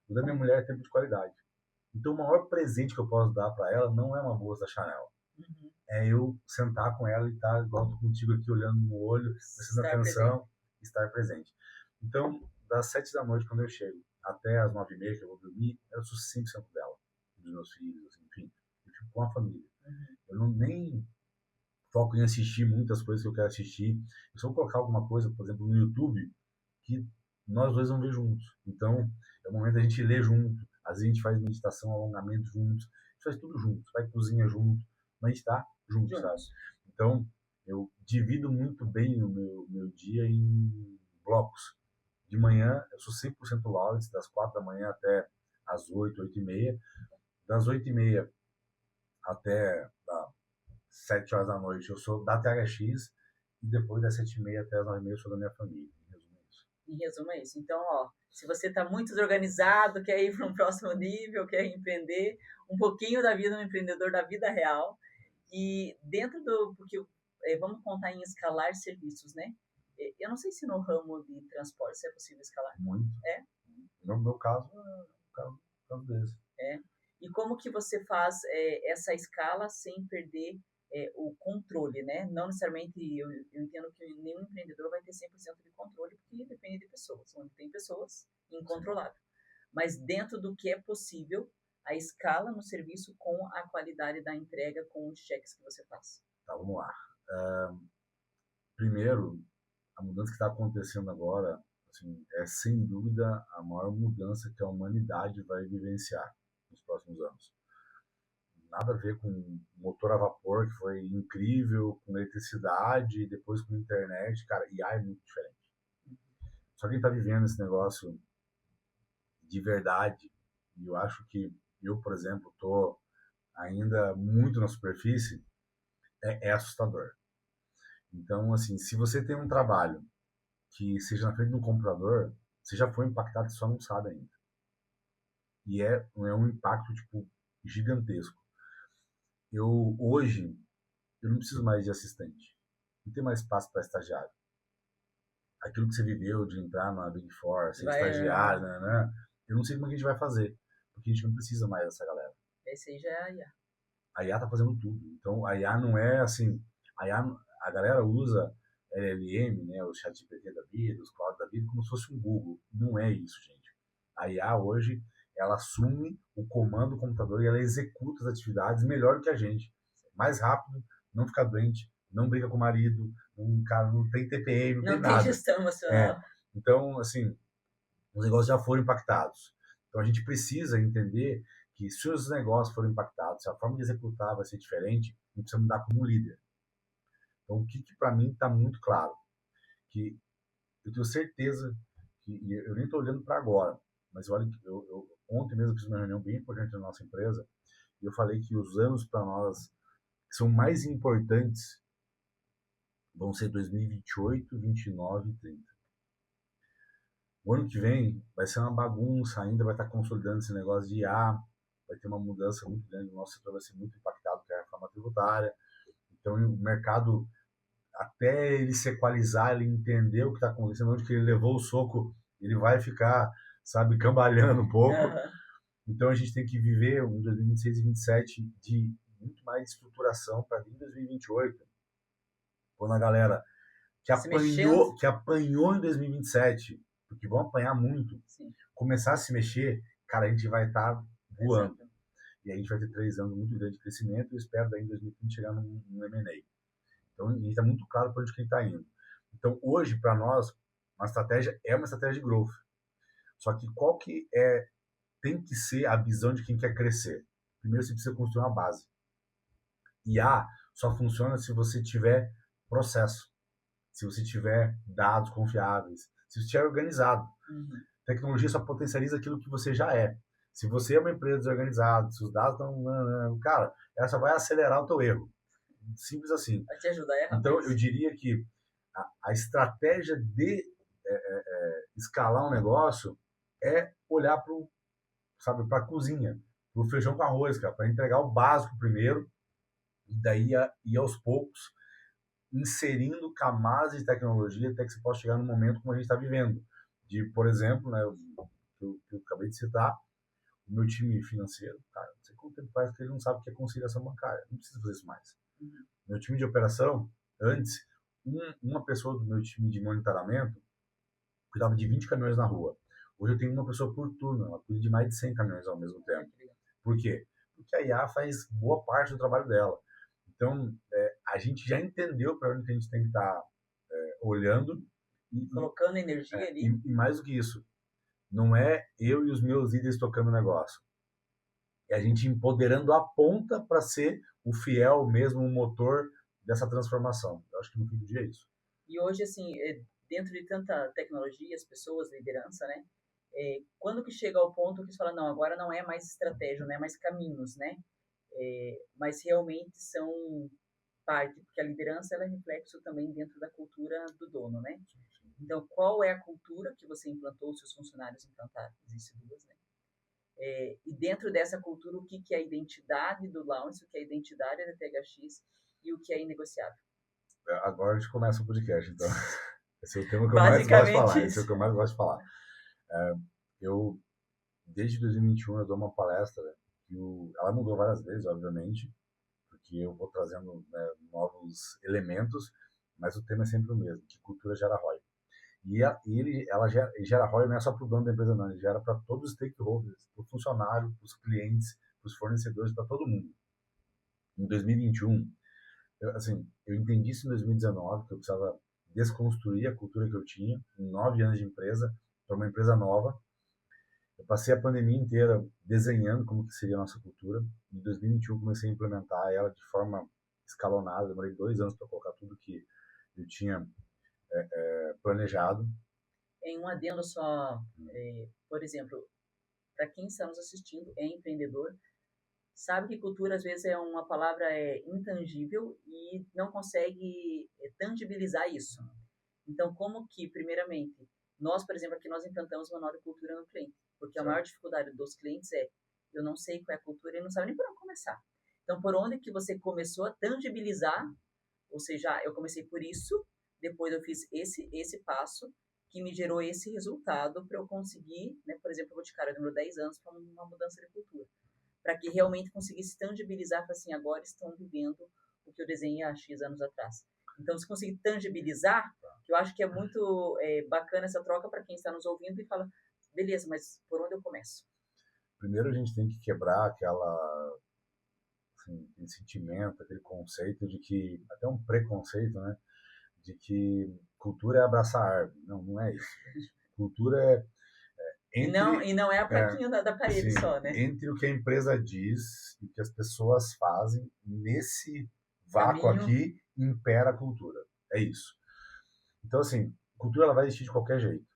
O da minha mulher é tempo de qualidade. Então, o maior presente que eu posso dar para ela não é uma bolsa da Chanel. Uhum. É eu sentar com ela e estar igual tô contigo aqui, olhando no olho, prestando Estar atenção, presente. estar presente. Então, das 7 da noite, quando eu chego, até as 9h30 que eu vou dormir, eu sou 100% dela, dos meus filhos, assim, enfim, eu fico com a família. Uhum. Eu não nem foco em assistir muitas coisas que eu quero assistir. Eu só vou colocar alguma coisa, por exemplo, no YouTube, que nós dois vamos ver juntos. Então, é o momento da gente ler junto, às vezes a gente faz meditação, alongamento juntos, a gente faz tudo junto, vai cozinha junto, mas a gente está junto, sabe? Juntos. Então, eu divido muito bem o meu dia em blocos. De manhã, eu sou 100% Lawrence, das 4 da manhã até as 8, 8h30. Das 8h30 até 7 horas da noite, eu sou da THX. e depois das 7h30 até as 9h30 eu sou da minha família. Em resumo, é isso. Em resumo, é isso. Então, ó, se você está muito desorganizado, quer ir para um próximo nível, quer empreender um pouquinho da vida, um empreendedor da vida real, e dentro do... Porque vamos contar em escalar serviços, né? Eu não sei se no ramo de transporte se é possível escalar. Muito. É? No meu caso, é um caso desse. É. E como que você faz essa escala sem perder o controle, né? Não necessariamente, eu entendo que nenhum empreendedor vai ter 100% de controle, porque depende de pessoas. Onde tem pessoas, incontrolável. Mas dentro do que é possível, a escala no serviço com a qualidade da entrega, com os cheques que você faz. Tá, vamos lá. Primeiro, a mudança que está acontecendo agora, assim, é sem dúvida a maior mudança que a humanidade vai vivenciar nos próximos anos. Nada a ver com motor a vapor, que foi incrível, com eletricidade, depois com internet. Cara, IA é muito diferente. Só quem está vivendo esse negócio de verdade, e eu acho que eu, por exemplo, estou ainda muito na superfície, é assustador. Então, assim, se você tem um trabalho que seja na frente de um computador, você já foi impactado e só não sabe ainda. E é um impacto, tipo, gigantesco. Hoje, eu não preciso mais de assistente. Não tem mais espaço para estagiário. Aquilo que você viveu de entrar na Big Four, ser estagiário, né? Eu não sei como a gente vai fazer, porque a gente não precisa mais dessa galera. Esse aí já é a IA. A IA tá fazendo tudo. Então, a IA não é assim... A galera usa LLM, né, o ChatGPT da vida, os cloud da vida, como se fosse um Google. Não é isso, gente. A IA hoje, ela assume o comando do computador e ela executa as atividades melhor do que a gente. Mais rápido, não fica doente, não briga com o marido, cara, não tem TPM, não tem nada. Não tem gestão emocional. Então, assim, os negócios já foram impactados. Então, a gente precisa entender que se os negócios forem impactados, se a forma de executar vai ser diferente, a gente precisa mudar como líder. Então, o que para mim está muito claro? Que eu tenho certeza que, e eu nem estou olhando para agora, mas olha, ontem mesmo eu fiz uma reunião bem importante na nossa empresa e eu falei que os anos para nós que são mais importantes vão ser 2028, 29 e 30. O ano que vem vai ser uma bagunça, ainda vai estar consolidando esse negócio de IA, vai ter uma mudança muito grande, o nosso setor vai ser muito impactado com a reforma tributária. Então, o mercado, até ele se equalizar, ele entender o que está acontecendo, onde que ele levou o soco, ele vai ficar, sabe, cambalhando um pouco. Então, a gente tem que viver um 2026 e 2027 de muito mais estruturação para vir em 2028, quando a galera que apanhou em 2027, porque vão apanhar muito, Sim. começar a se mexer, cara, a gente vai estar voando. Exato. E a gente vai ter 3 anos muito grandes de crescimento e espero daí em 2030 chegar num M&A. Então, a gente está muito claro para onde que a gente está indo. Então, hoje, para nós, uma estratégia é uma estratégia de growth. Só que qual que tem que ser a visão de quem quer crescer? Primeiro, você precisa construir uma base. IA só funciona se você tiver processo, se você tiver dados confiáveis, se você estiver organizado. Tecnologia só potencializa aquilo que você já é. Se você é uma empresa desorganizada, se os dados estão... Cara, ela só vai acelerar o teu erro. Simples assim. Vai te ajudar a errar. Então, eu diria que a estratégia de escalar um negócio é olhar para a cozinha, para o feijão com arroz, cara, para entregar o básico primeiro, e daí ir aos poucos inserindo camadas de tecnologia até que você possa chegar no momento como a gente está vivendo. De, por exemplo, né, eu acabei de citar, o meu time financeiro, cara, não sei quanto tempo faz que ele não sabe o que é conciliação bancária. Não precisa fazer isso mais. Meu time de operação, antes, uma pessoa do meu time de monitoramento cuidava de 20 caminhões na rua. Hoje eu tenho uma pessoa por turno, ela cuida de mais de 100 caminhões ao mesmo tempo. Por quê? Porque a IA faz boa parte do trabalho dela. Então, a gente já entendeu para onde a gente tem que estar olhando. Colocando energia ali. E mais do que isso, não é eu e os meus líderes tocando o negócio. É a gente empoderando a ponta para ser o fiel mesmo, o motor dessa transformação. Eu acho que no fim do dia é isso. E hoje, assim, dentro de tanta tecnologia, as pessoas, liderança, né? Quando que chega ao ponto que você fala, não, agora não é mais estratégia, não é mais caminhos, né? Mas realmente são parte, porque a liderança ela é reflexo também dentro da cultura do dono, né? Então, qual é a cultura que você implantou, os seus funcionários implantaram? Existem duas, né? E dentro dessa cultura, o que é a identidade do Lounge, o que é a identidade da THX e o que é inegociável? Agora a gente começa o podcast, então. Esse é o tema que eu mais gosto de Basicamente falar. Esse é o isso. que eu mais gosto de falar. Eu, desde 2021, eu dou uma palestra, ela mudou várias vezes, obviamente, porque eu vou trazendo, né, novos elementos, mas o tema é sempre o mesmo, que cultura gera ROI. Ela gera ROI não é só para o dono da empresa, não, ele gera para todos os stakeholders, para o funcionário, para os clientes, para os fornecedores, para todo mundo. Em 2021, eu entendi isso em 2019, que eu precisava desconstruir a cultura que eu tinha, em 9 anos de empresa, para uma empresa nova. Eu passei a pandemia inteira desenhando como que seria a nossa cultura. Em 2021 comecei a implementar ela de forma escalonada. Demorei 2 anos para colocar tudo que eu tinha planejado. Em um adendo só, por exemplo, para quem está nos assistindo, é empreendedor, sabe que cultura às vezes é uma palavra intangível e não consegue tangibilizar isso. Então, como que, primeiramente, nós, por exemplo, aqui nós implantamos uma nova cultura no cliente, porque a maior dificuldade dos clientes é, eu não sei qual é a cultura e não sabe nem por onde começar. Então, por onde que você começou a tangibilizar, ou seja, eu comecei por isso, depois eu fiz esse passo, que me gerou esse resultado para eu conseguir, né, por exemplo, o Boticário demorou 10 anos para uma mudança de cultura, para que realmente conseguisse tangibilizar, para assim, agora estão vivendo o que eu desenhei há X anos atrás. Então, se conseguir tangibilizar, eu acho que é muito bacana essa troca para quem está nos ouvindo e fala, beleza, mas por onde eu começo? Primeiro a gente tem que quebrar aquele sentimento, aquele conceito de que, até um preconceito, né? De que cultura é abraçar a árvore. Não, não é isso, gente. Cultura é E não é a plaquinha da parede sim, só, né? entre o que a empresa diz e o que as pessoas fazem, nesse vácuo Caminho. aqui, impera a cultura. É isso. Então, assim, cultura ela vai existir de qualquer jeito.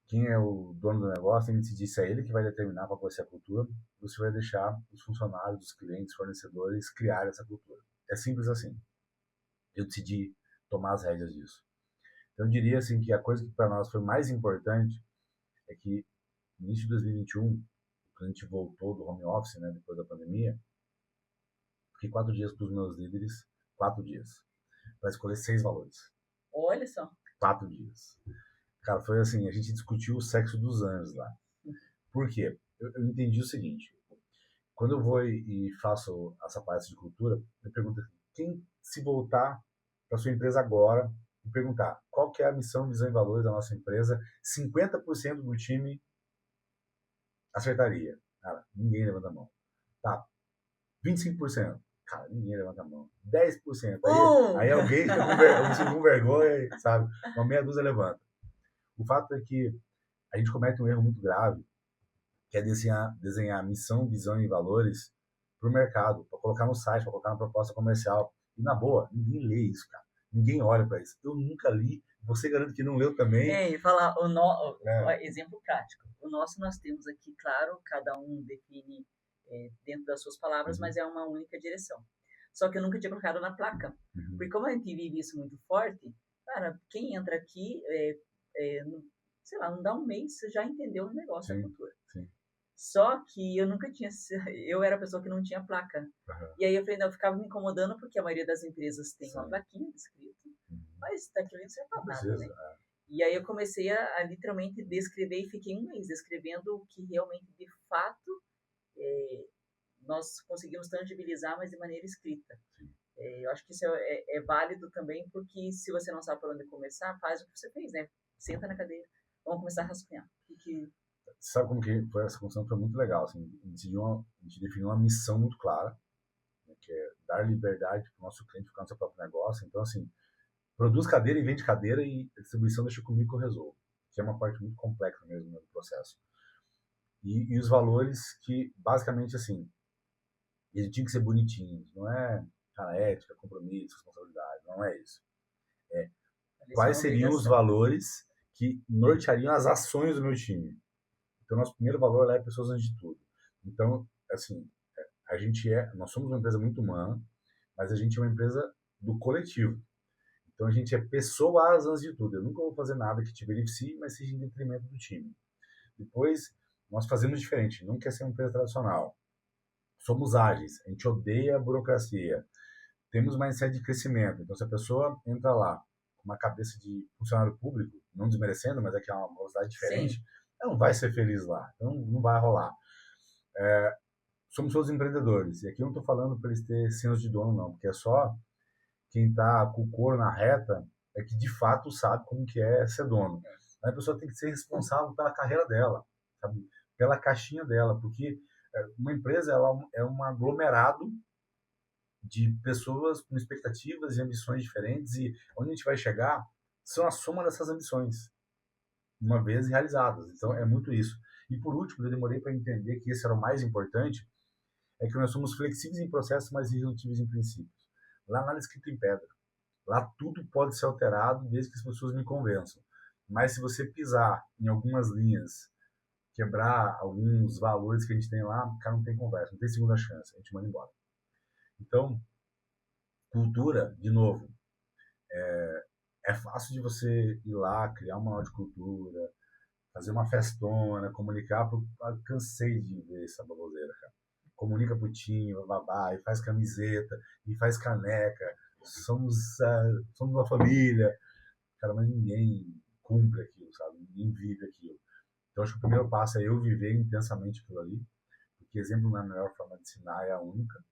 Quem é o dono do negócio tem que decidir se é ele que vai determinar para você a cultura, ou você vai deixar os funcionários, os clientes, fornecedores criar essa cultura. É simples assim. Eu decidi tomar as rédeas disso. Então, eu diria assim que a coisa que para nós foi mais importante é que no início de 2021, quando a gente voltou do home office, né, depois da pandemia, fiquei 4 dias para os meus líderes, 4 dias, para escolher 6 valores. Olha só. 4 dias. Cara, foi assim, a gente discutiu o sexo dos anjos lá. Por quê? Eu entendi o seguinte, quando eu vou e faço essa palestra de cultura, eu pergunto quem se voltar para sua empresa agora e perguntar qual que é a missão, visão e valores da nossa empresa, 50% do time acertaria. Cara, ninguém levanta a mão. Tá, 25%. Cara, ninguém levanta a mão. 10%. Aí alguém fica com vergonha, sabe? Uma meia dúzia levanta. O fato é que a gente comete um erro muito grave, que é desenhar missão, visão e valores para o mercado, para colocar no site, para colocar na proposta comercial. E na boa, ninguém lê isso, cara. Ninguém olha para isso. Eu nunca li. Você garante que não leu também. Falar exemplo prático. O nosso nós temos aqui, claro, cada um define dentro das suas palavras, mas é uma única direção. Só que eu nunca tinha colocado na placa. Porque como a gente vive isso muito forte, cara, quem entra aqui, sei lá, não dá um mês, você já entendeu o negócio da cultura. Sim. Só que eu nunca tinha, eu era a pessoa que não tinha placa. E aí eu falei, não, eu ficava me incomodando porque a maioria das empresas tem uma plaquinha escrita, mas daquilo não serve para nada, né? E aí eu comecei a literalmente descrever e fiquei um mês descrevendo o que realmente, de fato, nós conseguimos tangibilizar, mas de maneira escrita. Eu acho que isso é válido também, porque se você não sabe por onde começar, faz o que você fez, né? Senta na cadeira, vamos começar a rascunhar. Sabe como que foi essa construção? Foi muito legal. Assim, a gente definiu uma missão muito clara, né, que é dar liberdade para o nosso cliente ficar no seu próprio negócio. Então, assim, produz cadeira e vende cadeira e a distribuição deixa comigo que eu resolvo, que é uma parte muito complexa mesmo do processo. E os valores que, basicamente, assim, eles tinham que ser bonitinhos, não é ética, compromisso, responsabilidade, não é isso. Quais seriam os valores que norteariam as ações do meu time? Então, nosso primeiro valor lá é pessoas antes de tudo. Então, assim, nós somos uma empresa muito humana, mas a gente é uma empresa do coletivo. Então a gente é pessoas antes de tudo. Eu nunca vou fazer nada que te beneficie, mas seja em detrimento do time. Depois, nós fazemos diferente. Não quer ser uma empresa tradicional. Somos ágeis. A gente odeia a burocracia. Temos uma mindset de crescimento. Então, se a pessoa entra lá com uma cabeça de funcionário público, não desmerecendo, mas é que é uma velocidade diferente, Sim. ela não vai ser feliz lá. Então, não vai rolar. Somos todos empreendedores. E aqui eu não estou falando para eles terem senso de dono, não. Porque é só quem está com o couro na reta é que, de fato, sabe como que é ser dono. A pessoa tem que ser responsável pela carreira dela, sabe? Pela caixinha dela. Porque uma empresa ela é um aglomerado de pessoas com expectativas e ambições diferentes, e onde a gente vai chegar são a soma dessas ambições, uma vez realizadas. Então é muito isso. E por último, eu demorei para entender que esse era o mais importante, é que nós somos flexíveis em processos, mas irredutíveis em princípios. Lá nada é escrito em pedra. Lá tudo pode ser alterado desde que as pessoas me convençam. Mas se você pisar em algumas linhas, quebrar alguns valores que a gente tem lá, cara, não tem conversa, não tem segunda chance, a gente manda embora. Então, cultura, de novo, é fácil de você ir lá, criar uma aula de cultura, fazer uma festona, comunicar pro... Cansei de ver essa baboseira, cara. Comunica pro time, babá, e faz camiseta, e faz caneca. Somos uma família. Cara, mas ninguém cumpre aquilo, sabe? Ninguém vive aquilo. Então, acho que o primeiro passo é eu viver intensamente aquilo ali, porque exemplo não é a melhor forma de ensinar, é a única.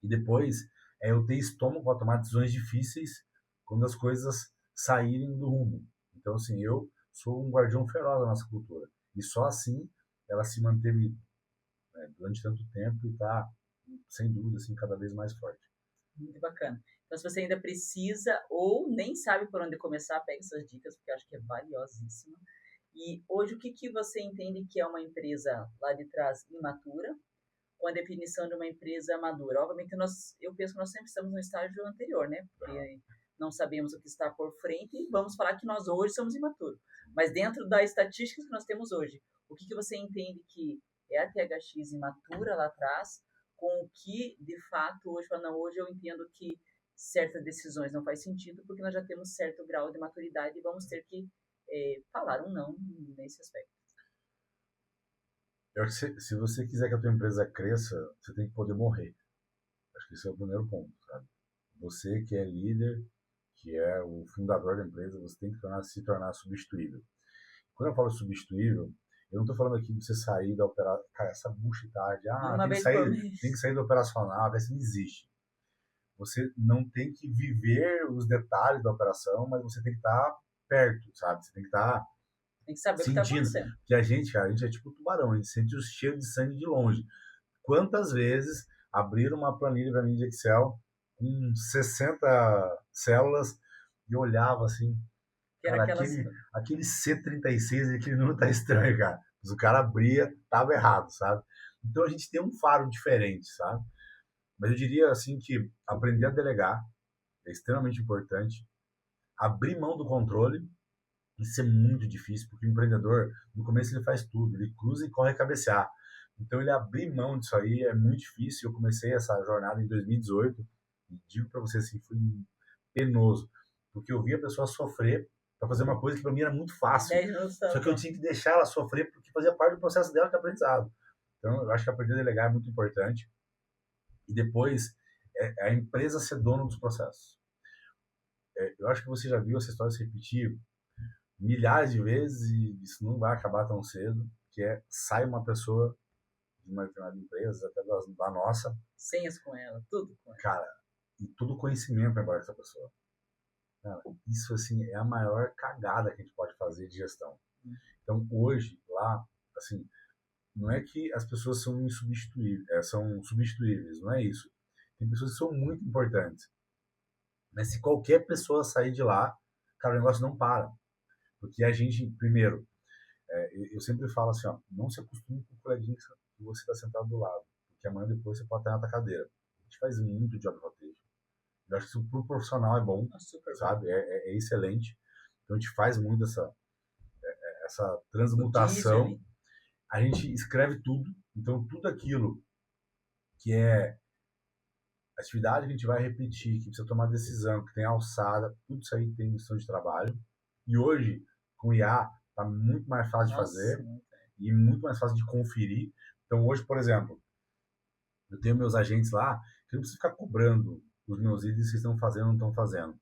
E depois é eu ter estômago para tomar decisões difíceis quando as coisas saírem do rumo. Então, assim, eu sou um guardião feroz da nossa cultura. E só assim ela se manteve, né, durante tanto tempo e está, sem dúvida, assim, cada vez mais forte. Muito bacana. Então, se você ainda precisa ou nem sabe por onde começar, pegue essas dicas, porque eu acho que é valiosíssima. E hoje, o que, que você entende que é uma empresa lá de trás imatura, com a definição de uma empresa madura? Obviamente, eu penso que nós sempre estamos no estágio anterior, né? Porque não sabemos o que está por frente e vamos falar que nós hoje somos imaturos. Mas dentro das estatísticas que nós temos hoje, o que, que você entende que é a THX imatura lá atrás, com o que, de fato, hoje, não, hoje eu entendo que certas decisões não faz sentido, porque nós já temos certo grau de maturidade e vamos ter que falar um não nesse aspecto. Eu acho que se você quiser que a tua empresa cresça, você tem que poder morrer. Acho que esse é o primeiro ponto, sabe? Você que é líder, que é o fundador da empresa, você tem que se tornar substituível. Quando eu falo substituível, eu não estou falando aqui de você sair da operação. Cara, essa bullshitagem, Uma vez por mês. tem que sair do operacional, isso não existe. Você não tem que viver os detalhes da operação, mas você tem que estar perto, sabe? Você tem que estar tem que saber o que está sentindo. acontecendo. Que a gente, cara, a gente é tipo um tubarão, a gente sente o cheiro de sangue de longe. Quantas vezes abriram uma planilha para mim de Excel com 60 células e eu olhava assim, cara, aquele C36, aquele número tá estranho, cara. Mas o cara abria, tava errado, sabe? Então a gente tem um faro diferente, sabe? Mas eu diria assim que aprender a delegar é extremamente importante. Abrir mão do controle, isso é muito difícil, porque o empreendedor, no começo ele faz tudo, ele cruza e corre a cabecear. Então ele abrir mão disso aí é muito difícil. Eu comecei essa jornada em 2018 e digo para você assim, foi penoso, porque eu via a pessoa sofrer para fazer uma coisa que para mim era muito fácil. Só que eu tinha que deixar ela sofrer porque fazia parte do processo dela de aprendizado. Então eu acho que aprender a delegar é muito importante. E depois a empresa ser dono dos processos. Eu acho que você já viu essa história se repetir milhares de vezes e isso não vai acabar tão cedo, que sai uma pessoa de uma determinada empresa, até da nossa. Senhas com ela, tudo com ela. Cara, e todo conhecimento vai embora dessa pessoa. Cara, isso, assim, é a maior cagada que a gente pode fazer de gestão. Então, hoje, lá, assim, não é que as pessoas são insubstituíveis, são substituíveis, não é isso. Tem pessoas que são muito importantes. Mas se qualquer pessoa sair de lá, cara, o negócio não para. Porque a gente, primeiro, eu sempre falo assim, ó, não se acostume com o coleguinha que você está sentado do lado, porque amanhã depois você pode estar na outra cadeira. A gente faz muito job rotation. Eu acho que isso pro profissional é bom, sabe? É excelente. Então a gente faz muito essa transmutação. A gente escreve tudo. Então tudo aquilo que é atividade que a gente vai repetir, que precisa tomar decisão, que tem alçada, tudo isso aí tem missão de trabalho. E hoje, com o IA, está muito mais fácil de Nossa, fazer e muito mais fácil de conferir. Então, hoje, por exemplo, eu tenho meus agentes lá que eu não preciso ficar cobrando os meus itens que estão fazendo ou não estão fazendo.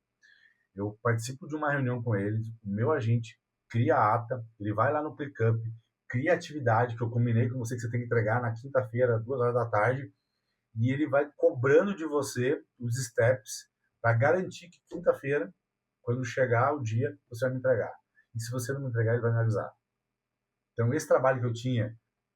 Eu participo de uma reunião com eles, o meu agente cria a ata, ele vai lá no ClickUp, cria a atividade que eu combinei com você que você tem que entregar na quinta-feira, 2 horas da tarde, e ele vai cobrando de você os steps para garantir que quinta-feira, quando chegar o dia, você vai me entregar. E se você não me entregar, ele vai me avisar. Então, esse trabalho que eu tinha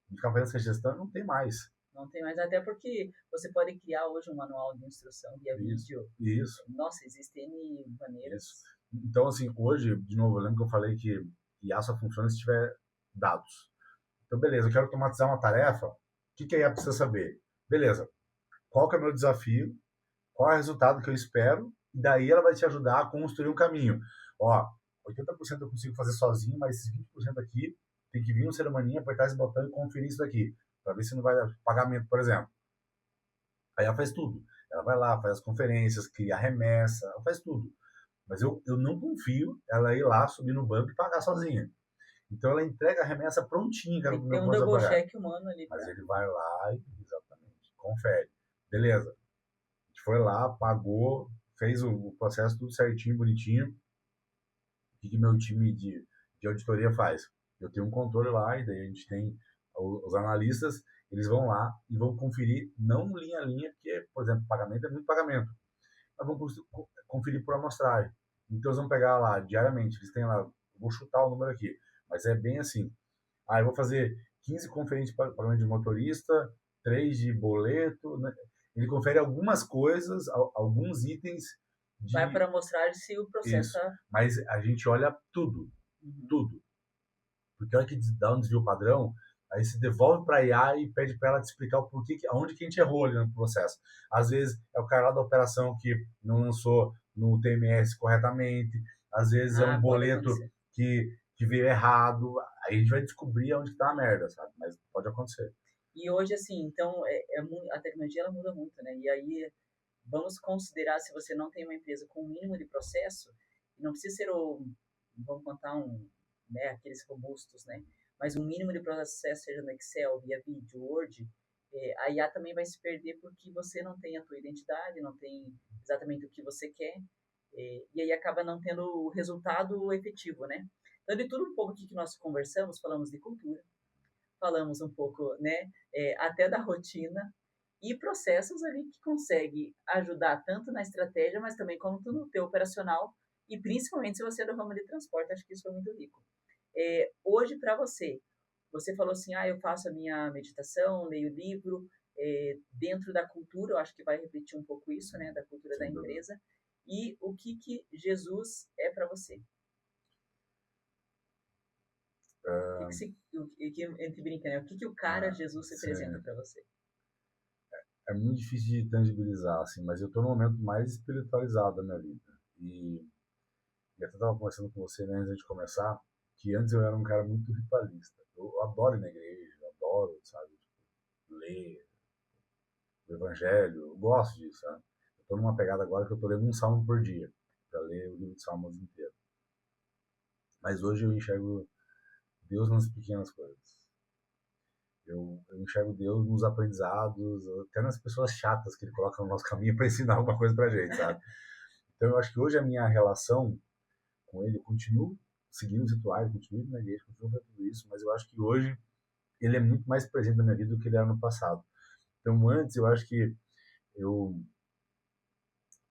de ficar fazendo essa gestão, não tem mais. não tem mais, até porque você pode criar hoje um manual de instrução via Isso, vídeo. isso, Nossa, existem N maneiras. isso. Então, assim, hoje, de novo, eu lembro que eu falei que IA só funciona se tiver dados. Então, beleza, eu quero automatizar uma tarefa, o que a IA precisa saber? Beleza, qual que é o meu desafio, qual é o resultado que eu espero, e daí ela vai te ajudar a construir um caminho. Ó, 80% eu consigo fazer sozinho, mas esses 20% aqui tem que vir um ser humaninho, apertar esse botão e conferir isso daqui, para ver se não vai dar pagamento, por exemplo. Aí ela faz tudo. Ela vai lá, faz as conferências, cria a remessa, ela faz tudo. Mas eu não confio ela ir lá, subir no banco e pagar sozinha. Então ela entrega a remessa prontinha, cara, Tem para que o ter meu um começar a double pagar. check humano ali Mas pra... ele vai lá e, exatamente, confere. Beleza. A gente foi lá, pagou, fez o processo tudo certinho, bonitinho. O que meu time de auditoria faz? Eu tenho um controle lá, e daí a gente tem os analistas, eles vão lá e vão conferir, não linha a linha, porque, por exemplo, pagamento é muito pagamento, mas vão conferir por amostragem. Então eles vão pegar lá diariamente, eles têm lá, vou chutar o número aqui, mas é bem assim. Ah, eu vou fazer 15 conferências de pagamento de motorista, 3 de boleto, né? Ele confere algumas coisas, alguns itens Vai de para mostrar se o processo isso, tá... mas a gente olha tudo, Uhum. tudo. Porque a hora que dá um desvio padrão, aí se devolve para a IA e pede para ela te explicar o porquê, aonde que a gente errou ali no processo. Às vezes é o cara lá da operação que não lançou no TMS corretamente, às vezes é um Ah, pode boleto acontecer. que veio errado, aí a gente vai descobrir onde está a merda, sabe? Mas pode acontecer. E hoje, assim, então, a tecnologia ela muda muito, né? E aí, vamos considerar, se você não tem uma empresa com o mínimo de processo, não precisa ser vamos contar né, aqueles robustos, né? Mas um mínimo de processo, seja no Excel, via vídeo, Word, a IA também vai se perder porque você não tem a tua identidade, não tem exatamente o que você quer, e aí acaba não tendo o resultado efetivo, né? Então, de tudo um pouco aqui que nós conversamos, falamos de cultura, falamos um pouco, né, até da rotina e processos ali que consegue ajudar tanto na estratégia, mas também como no teu operacional e principalmente se você é do ramo de transporte, acho que isso foi muito rico. Hoje para você, você falou assim, eu faço a minha meditação, leio livro, dentro da cultura, eu acho que vai repetir um pouco isso, né, da cultura da Sem dúvida. empresa. E o que Jesus é para você? A gente brinca, né? O que o cara Jesus representa Sim. para você? É muito difícil de tangibilizar, assim, mas eu estou no momento mais espiritualizado da minha vida. E até estava conversando com você, né, antes de começar, que antes eu era um cara muito ritualista. Eu adoro ir na igreja, eu adoro, sabe, tipo, ler o evangelho, eu gosto disso, sabe? Eu estou numa pegada agora que eu estou lendo um salmo por dia, para ler o livro de Salmos inteiro. Mas hoje eu enxergo Deus nas pequenas coisas. Eu enxergo Deus nos aprendizados, até nas pessoas chatas que ele coloca no nosso caminho para ensinar alguma coisa pra gente, sabe? Então eu acho que hoje a minha relação com ele, eu continuo seguindo os rituais, continuo indo na igreja, continuo fazendo tudo isso, mas eu acho que hoje ele é muito mais presente na minha vida do que ele era no passado. Então antes eu acho que eu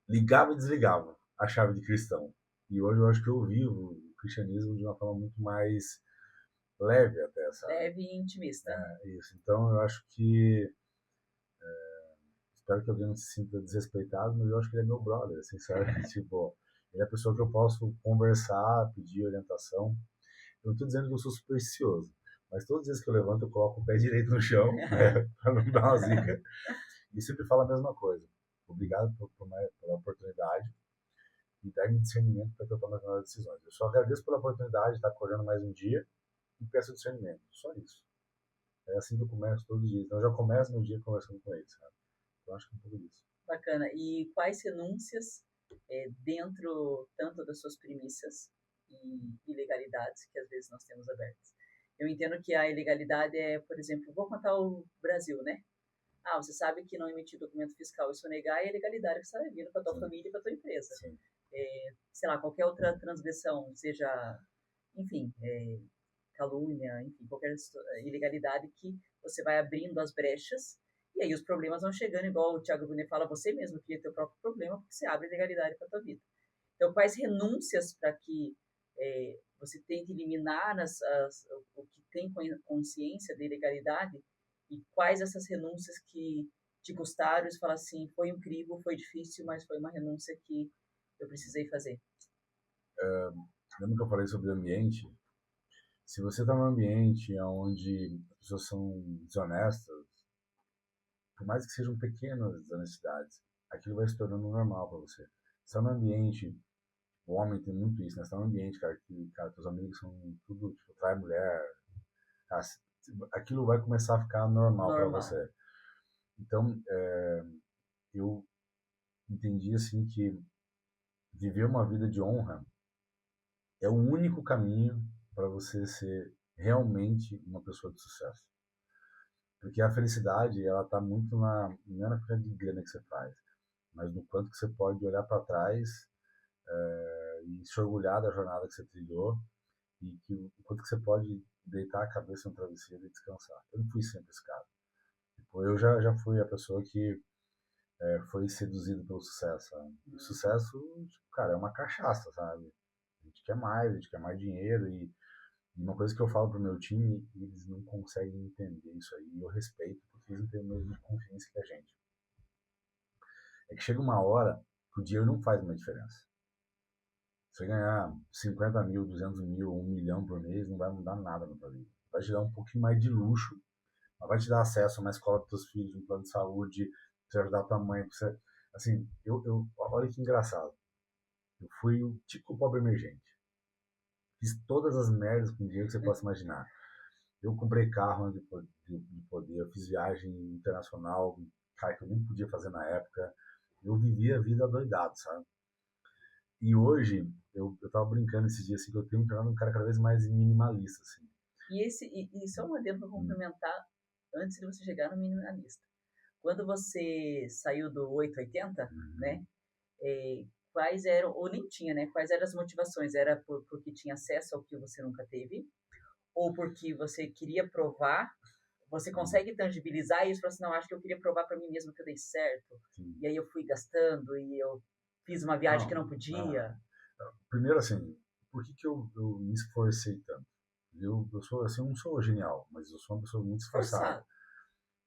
ligava e desligava a chave de cristão. E hoje eu acho que eu vivo o cristianismo de uma forma muito mais leve até, sabe? Leve e intimista. É isso. Então eu acho que espero que alguém não se sinta desrespeitado, mas eu acho que ele é meu brother, assim, sabe? Tipo, ele é a pessoa que eu posso conversar, pedir orientação. Eu não tô dizendo que eu sou supersticioso, mas todos os dias que eu levanto, eu coloco o pé direito no chão, né, para não me dar uma zica, e sempre falo a mesma coisa. Obrigado pela oportunidade e dar-me discernimento para que eu tome as melhores decisões. Eu só agradeço pela oportunidade de estar acordando mais um dia e peço discernimento. Só isso. É assim que eu começo todos os dias. Então eu já começo meu dia conversando com eles, sabe? Eu acho que é um pouco disso. Bacana. E quais renúncias, dentro tanto das suas premissas e ilegalidades que às vezes nós temos abertas? Eu entendo que a ilegalidade é, por exemplo, vou contar o Brasil, né? Ah, você sabe que não emitir documento fiscal e sonegar é ilegalidade que você está vindo para a tua Sim, família e para a tua empresa. sim. Sei lá, qualquer outra transgressão, seja, enfim, calúnia, enfim, qualquer ilegalidade que você vai abrindo as brechas e aí os problemas vão chegando, igual o Thiago Brunet fala, você mesmo cria teu próprio problema porque você abre ilegalidade para tua vida. Então, quais renúncias para que você tente eliminar o que tem consciência de ilegalidade e quais essas renúncias que te custaram e você fala assim, foi incrível, foi difícil, mas foi uma renúncia que eu precisei fazer. Lembra que eu falei sobre o ambiente? Se você está num ambiente onde as pessoas são desonestas, por mais que sejam pequenas desonestidades, aquilo vai se tornando normal para você. Se está num ambiente, o homem tem muito isso, né? Se está num ambiente, cara, que, cara, teus amigos são tudo, tipo, trai mulher, cara, aquilo vai começar a ficar normal para Normal. você. Então, eu entendi, assim, que viver uma vida de honra é o único caminho para você ser realmente uma pessoa de sucesso. Porque a felicidade, ela tá muito não é na quantidade de grana que você faz, mas no quanto que você pode olhar para trás e se orgulhar da jornada que você trilhou e que o quanto que você pode deitar a cabeça no travesseiro e descansar. Eu não fui sempre esse cara. Tipo, eu já fui a pessoa que foi seduzido pelo sucesso, sabe? E o sucesso, tipo, cara, é uma cachaça, sabe? A gente quer mais dinheiro e uma coisa que eu falo pro meu time, eles não conseguem entender isso aí, e eu respeito, porque eles não têm o mesmo confiança que a gente. É que chega uma hora que o dinheiro não faz uma diferença. Você ganhar 50 mil, 200 mil, 1 milhão por mês, não vai mudar nada na tua vida. Vai te dar um pouquinho mais de luxo, mas vai te dar acesso a uma escola para teus filhos, um plano de saúde, você ajudar a tua mãe. Você... Assim, olha que engraçado. Eu fui o tipo pobre emergente. Fiz todas as merdas com dinheiro que você possa imaginar. Eu comprei carro antes de poder, eu fiz viagem internacional, cara, que eu nem podia fazer na época. Eu vivia a vida doidado, sabe? E hoje, eu tava brincando esses dias assim, que eu tenho me tornado um cara cada vez mais minimalista, assim. E só um adendo para complementar, antes de você chegar no minimalista. Quando você saiu do 880, né? Quais eram, ou nem tinha, né? Quais eram as motivações? Era porque tinha acesso ao que você nunca teve? Ou porque você queria provar? Você consegue tangibilizar isso? Você fala assim, não, acho que eu queria provar para mim mesmo que eu dei certo. Sim. E aí eu fui gastando e eu fiz uma viagem que não podia. Primeiro, assim, por que eu me esforcei tanto? Eu sou, assim, eu não sou genial, mas eu sou uma pessoa muito esforçada.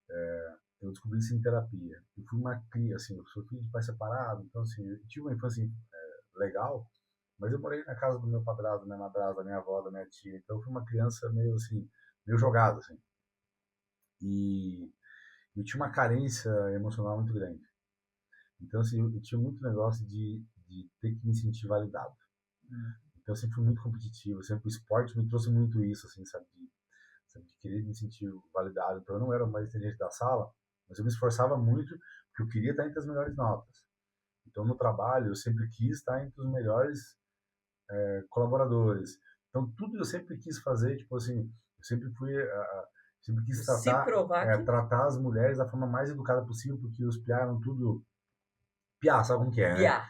Forçado. Eu descobri isso em terapia. Eu fui uma cria, assim, eu sou filho de pai separado, então, assim, eu tive uma infância legal, mas eu morei na casa do meu padrasto, da minha madrasta, da minha avó, da minha tia, então eu fui uma criança meio, assim, meio jogada, assim. E eu tinha uma carência emocional muito grande. Então, assim, eu tinha muito negócio de ter que me sentir validado. Então, eu sempre fui muito competitivo, sempre o esporte me trouxe muito isso, assim, sabe, de querer me sentir validado. Então, eu não era o mais inteligente da sala, mas eu me esforçava muito porque eu queria estar entre as melhores notas. Então, no trabalho, eu sempre quis estar entre os melhores colaboradores. Então, tudo eu sempre quis fazer, tipo assim, eu sempre quis Se provar que. tratar as mulheres da forma mais educada possível, porque os piá eram tudo piá, sabe como que é, né? Piá.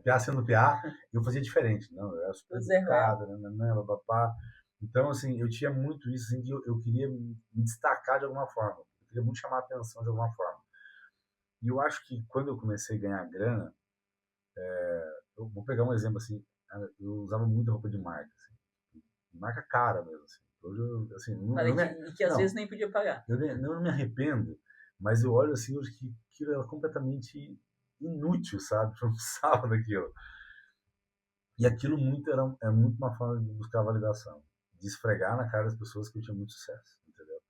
Piá sendo piá, eu fazia diferente, não, eu era super O Zé Ruela. educado, né, papá. Então, assim, eu tinha muito isso, assim, que eu queria me destacar de alguma forma, eu queria muito chamar a atenção de alguma forma. E eu acho que quando eu comecei a ganhar grana, eu vou pegar um exemplo assim, eu usava muita roupa de marca, assim, de marca cara mesmo, assim. Hoje eu, assim, Falei que às vezes não, nem podia pagar. eu não me arrependo, mas eu olho assim hoje que aquilo era completamente inútil, sabe? Eu não precisava daquilo. E aquilo é muito uma forma de buscar validação, de esfregar na cara das pessoas que eu tinha muito sucesso, entendeu?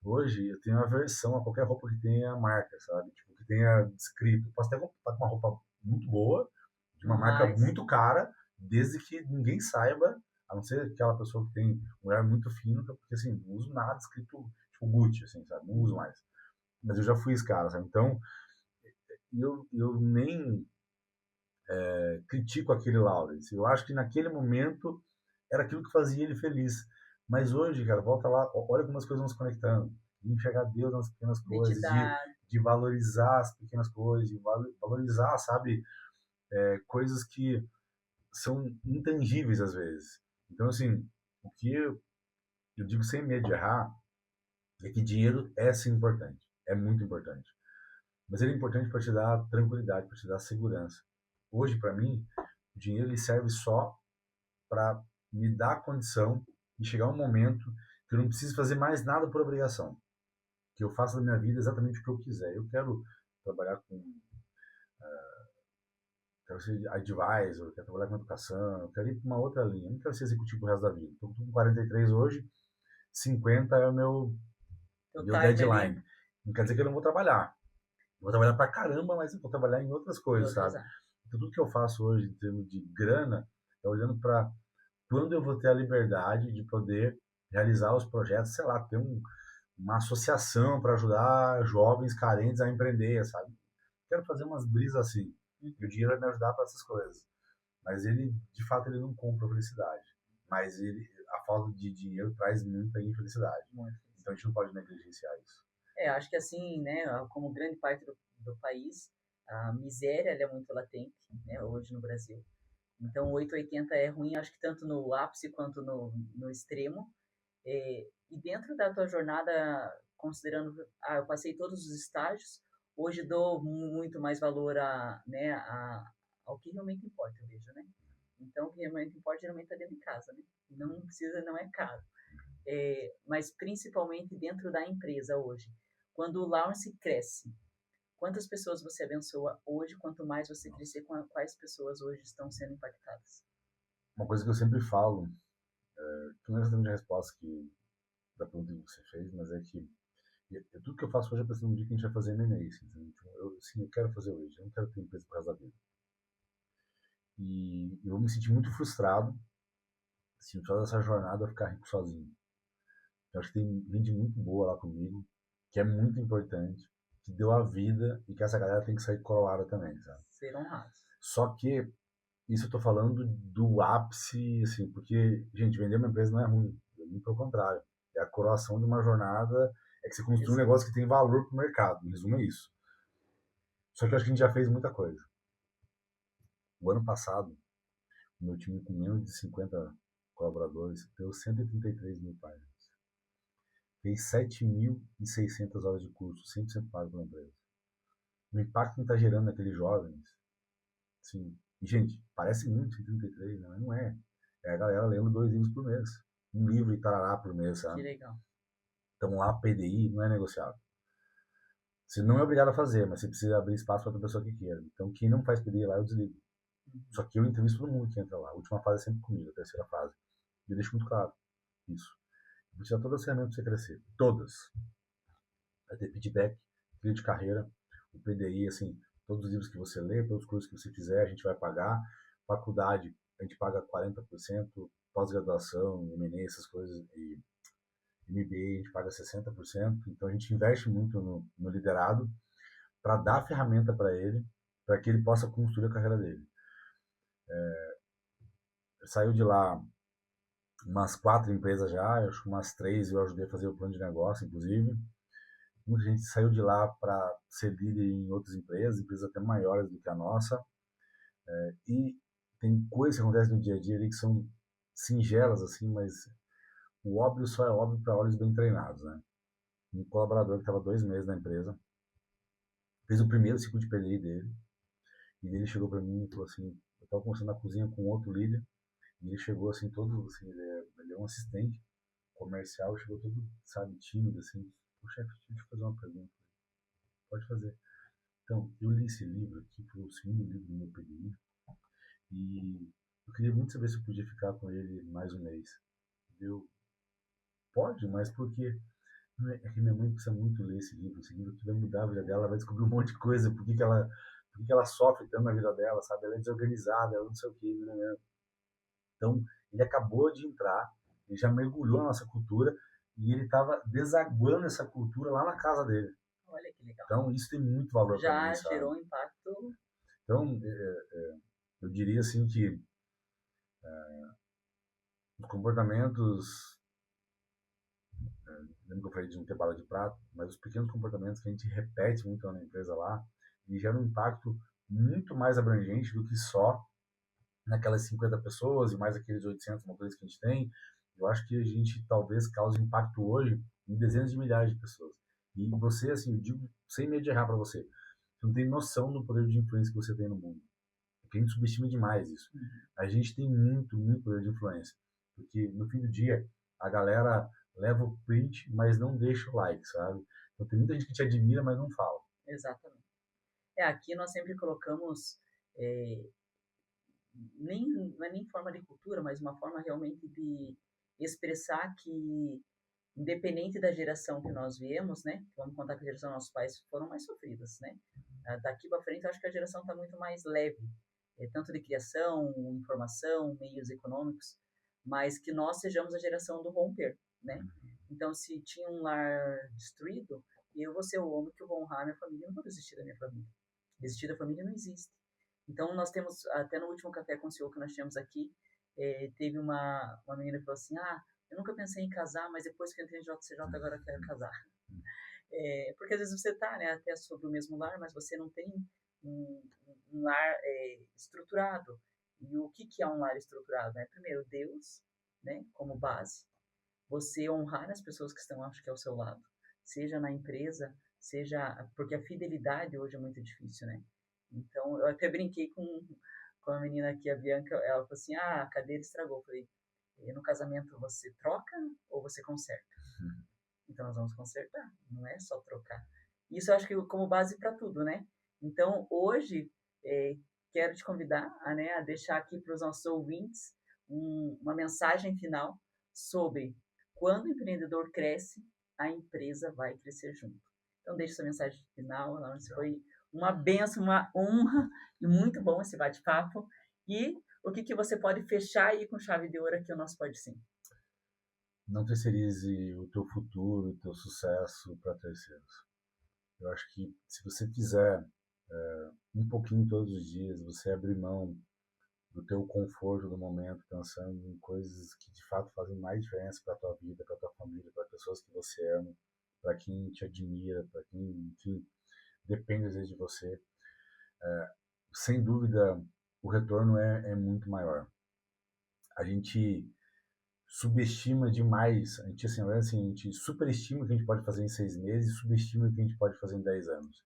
Hoje eu tenho aversão a qualquer roupa que tenha marca, sabe? Tipo, que tenha escrito. Posso até estar com uma roupa muito boa, de uma marca Mas muito cara, desde que ninguém saiba, a não ser aquela pessoa que tem um olhar muito fino, porque assim, não uso nada escrito tipo Gucci, assim, sabe? Não uso mais. Mas eu já fui esse cara, sabe? Então, eu nem critico aquele Lawrence. Eu acho que naquele momento era aquilo que fazia ele feliz. Mas hoje, cara, volta lá, olha como as coisas vão se conectando. De enxergar Deus nas pequenas coisas, Identidade. de valorizar as pequenas coisas, de valorizar, sabe, coisas que são intangíveis às vezes. Então, assim, o que eu digo sem medo de errar é que dinheiro é sim importante, é muito importante. Mas ele é importante para te dar tranquilidade, para te dar segurança. Hoje, para mim, o dinheiro ele serve só para me dar a condição de chegar um momento que eu não preciso fazer mais nada por obrigação, que eu faça da minha vida exatamente o que eu quiser. Eu quero trabalhar com, quero ser advisor, quero trabalhar com educação, eu quero ir para uma outra linha, eu não quero ser executivo o resto da vida. Estou com 43 hoje, 50 é o O meu time ali. deadline. Não quer dizer que eu não vou trabalhar. Eu vou trabalhar pra caramba, mas eu vou trabalhar em outras Em coisas, outras sabe? áreas. Então, tudo que eu faço hoje em termos de grana é olhando para quando eu vou ter a liberdade de poder realizar os projetos, sei lá, ter uma associação para ajudar jovens carentes a empreender, sabe? Quero fazer umas brisas assim. E o dinheiro vai me ajudar para essas coisas. Mas ele, de fato, ele não compra a felicidade. Mas a falta de dinheiro traz muita infelicidade. Muito. Então a gente não pode negligenciar isso. Acho que assim, né, como grande parte do país, a miséria ela é muito latente, né, hoje no Brasil. Então, 880 é ruim, acho que tanto no ápice quanto no extremo. E dentro da tua jornada, considerando, eu passei todos os estágios, hoje dou muito mais valor né, ao que realmente importa, eu vejo, né? Então, o que realmente importa geralmente está dentro de casa, né? Não precisa, não é caro. Mas principalmente dentro da empresa hoje. Quando o Lawrence cresce, quantas pessoas você abençoa hoje? Quanto mais você crescer, quais pessoas hoje estão sendo impactadas? Uma coisa que eu sempre falo, que não é exatamente a resposta da pergunta que você fez, mas é que tudo que eu faço hoje é pensando no dia que a gente vai fazer M&A. Assim, então, sim, eu quero fazer hoje, eu não quero ter empresa por causa da vida. E eu vou me sentir muito frustrado se toda essa jornada eu ficar rico sozinho. Eu acho que tem gente muito boa lá comigo, que é muito importante, que deu a vida e que essa galera tem que sair coroada também, sabe? Ser honrados. Só que isso eu tô falando do ápice, assim, porque, gente, vender uma empresa não é ruim, muito pelo contrário. É a coroação de uma jornada, é que você construi um Exato. negócio que tem valor pro mercado, em resumo é isso. Só que eu acho que a gente já fez muita coisa. O ano passado, o meu time com menos de 50 colaboradores deu 133 mil páginas. Fez 7.600 horas de curso, 100% pago pela empresa. O impacto que está gerando naqueles jovens, assim, e gente, parece muito 133, né? Mas não é. É a galera lendo 2 livros por mês. Um livro e tarará por mês, Que sabe? legal. Então lá, PDI não é negociável. Você não é obrigado a fazer, mas você precisa abrir espaço para outra pessoa que queira. Então quem não faz PDI lá, eu desligo. Só que eu entrevisto todo mundo que entra lá. A última fase é sempre comigo, a terceira fase. E eu deixo muito claro isso. Eu vou tirar todas as ferramentas para você crescer. Todas. Vai ter feedback, trilha de carreira, o PDI, assim, todos os livros que você lê, todos os cursos que você fizer, a gente vai pagar. Faculdade, a gente paga 40%, pós-graduação, M&A, essas coisas, e MBA a gente paga 60%. Então a gente investe muito no liderado para dar a ferramenta para ele, para que ele possa construir a carreira dele. Saiu de lá umas 4 empresas já, eu acho que umas 3 eu ajudei a fazer o plano de negócio, inclusive. Muita gente saiu de lá para ser líder em outras empresas até maiores do que a nossa. E tem coisas que acontecem no dia a dia ali que são singelas, assim, mas o óbvio só é óbvio para olhos bem treinados, né? Um colaborador que estava 2 meses na empresa fez o primeiro ciclo de PDI dele, e ele chegou para mim e falou assim: eu estava conversando na cozinha com outro líder, e ele chegou assim, todo, assim, ele é um assistente comercial, chegou todo, sabe, tímido, assim: o chefe, deixa eu te fazer uma pergunta. Pode fazer. Então, eu li esse livro aqui, foi o segundo livro do meu PDI, e eu queria muito saber se eu podia ficar com ele mais um mês. Eu, pode, mas por quê? É que minha mãe precisa muito ler esse livro que vai mudar a vida dela, ela vai descobrir um monte de coisa, por que ela sofre tanto na vida dela, sabe? Ela é desorganizada, ela não sei o que, né? Então, ele acabou de entrar, ele já mergulhou na nossa cultura e ele estava desaguando essa cultura lá na casa dele. Olha que legal. Então, isso tem muito valor para mim, Já sabe? gerou um impacto. Então, eu diria assim que os comportamentos, lembra que eu falei de não ter bala de prata, mas os pequenos comportamentos que a gente repete muito na empresa lá, e geram um impacto muito mais abrangente do que só naquelas 50 pessoas e mais aqueles 800 motores que a gente tem. Eu acho que a gente talvez cause impacto hoje em dezenas de milhares de pessoas. E você, assim, eu digo sem medo de errar para você, você não tem noção do poder de influência que você tem no mundo. Porque a gente subestima demais isso. A gente tem muito, muito poder de influência. Porque no fim do dia, a galera leva o print, mas não deixa o like, sabe? Então tem muita gente que te admira, mas não fala. Exatamente. Aqui nós sempre colocamos, não é nem forma de cultura, mas uma forma realmente de expressar que, independente da geração que nós viemos, né? Vamos contar que a geração dos nossos pais foram mais sofridas, né? Daqui para frente, eu acho que a geração está muito mais leve, tanto de criação, informação, meios econômicos, mas que nós sejamos a geração do romper, né? Então, se tinha um lar destruído, eu vou ser o homem que eu vou honrar a minha família, eu não vou desistir da minha família. Desistir da família não existe. Então, nós temos, até no último café com o CEO que nós tivemos aqui, teve uma menina que falou assim, eu nunca pensei em casar, mas depois que eu entrei em JCJ, agora eu quero casar. Porque às vezes você está, né, até sobre o mesmo lar, mas você não tem um lar estruturado. E o que é um lar estruturado? Né? Primeiro, Deus, né, como base. Você honrar as pessoas que estão, acho que, ao seu lado. Seja na empresa, seja... Porque a fidelidade hoje é muito difícil, né? Então, eu até brinquei com a menina aqui, a Bianca, ela falou assim, a cadeira estragou. Eu falei, no casamento você troca ou você conserta? Então, nós vamos consertar, não é só trocar. Isso eu acho que como base para tudo, né? Então, hoje, quero te convidar a deixar aqui para os nossos ouvintes uma mensagem final sobre quando o empreendedor cresce, a empresa vai crescer junto. Então, deixe essa mensagem final, Laurence, foi uma benção, uma honra e muito bom esse bate-papo. E o que você pode fechar aí com chave de ouro aqui o nosso Pode Sim? Não terceirize o teu futuro, o teu sucesso para terceiros. Eu acho que se você fizer um pouquinho todos os dias, você abrir mão do teu conforto do momento, pensando em coisas que de fato fazem mais diferença para a tua vida, para a tua família, para as pessoas que você ama, para quem te admira, para quem, enfim, depende às vezes de você, sem dúvida o retorno é muito maior. A gente subestima demais, a gente superestima o que a gente pode fazer em 6 meses e subestima o que a gente pode fazer em 10 anos.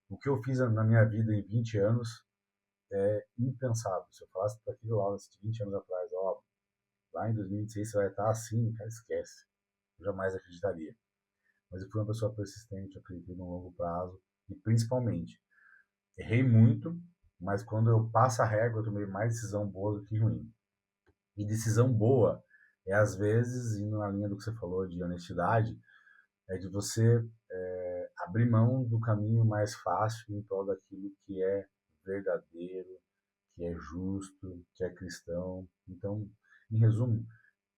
O que eu fiz na minha vida em 20 anos é impensável. Se eu falasse para aquilo lá de 20 anos atrás, lá em 2026 você vai estar assim, cara, esquece. Eu jamais acreditaria. Mas eu fui uma pessoa persistente, eu acreditei no longo prazo e principalmente, errei muito, mas quando eu passo a régua eu tomei mais decisão boa do que ruim. E decisão boa é às vezes, indo na linha do que você falou de honestidade, é de você abrir mão do caminho mais fácil em prol daquilo que é verdadeiro, que é justo, que é cristão. Então, em resumo,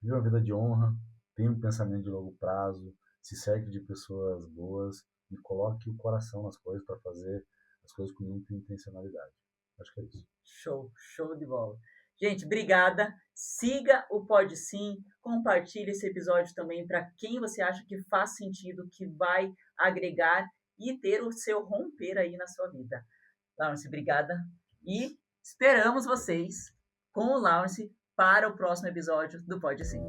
viva uma vida de honra, tenha um pensamento de longo prazo, se cerque de pessoas boas e coloque o coração nas coisas para fazer as coisas com muita intencionalidade. Acho que é isso. Show de bola. Gente, obrigada. Siga o Pode Sim, compartilhe esse episódio também para quem você acha que faz sentido, que vai agregar e ter o seu romper aí na sua vida. Laurence, obrigada. E esperamos vocês com o Laurence para o próximo episódio do Pode Sim.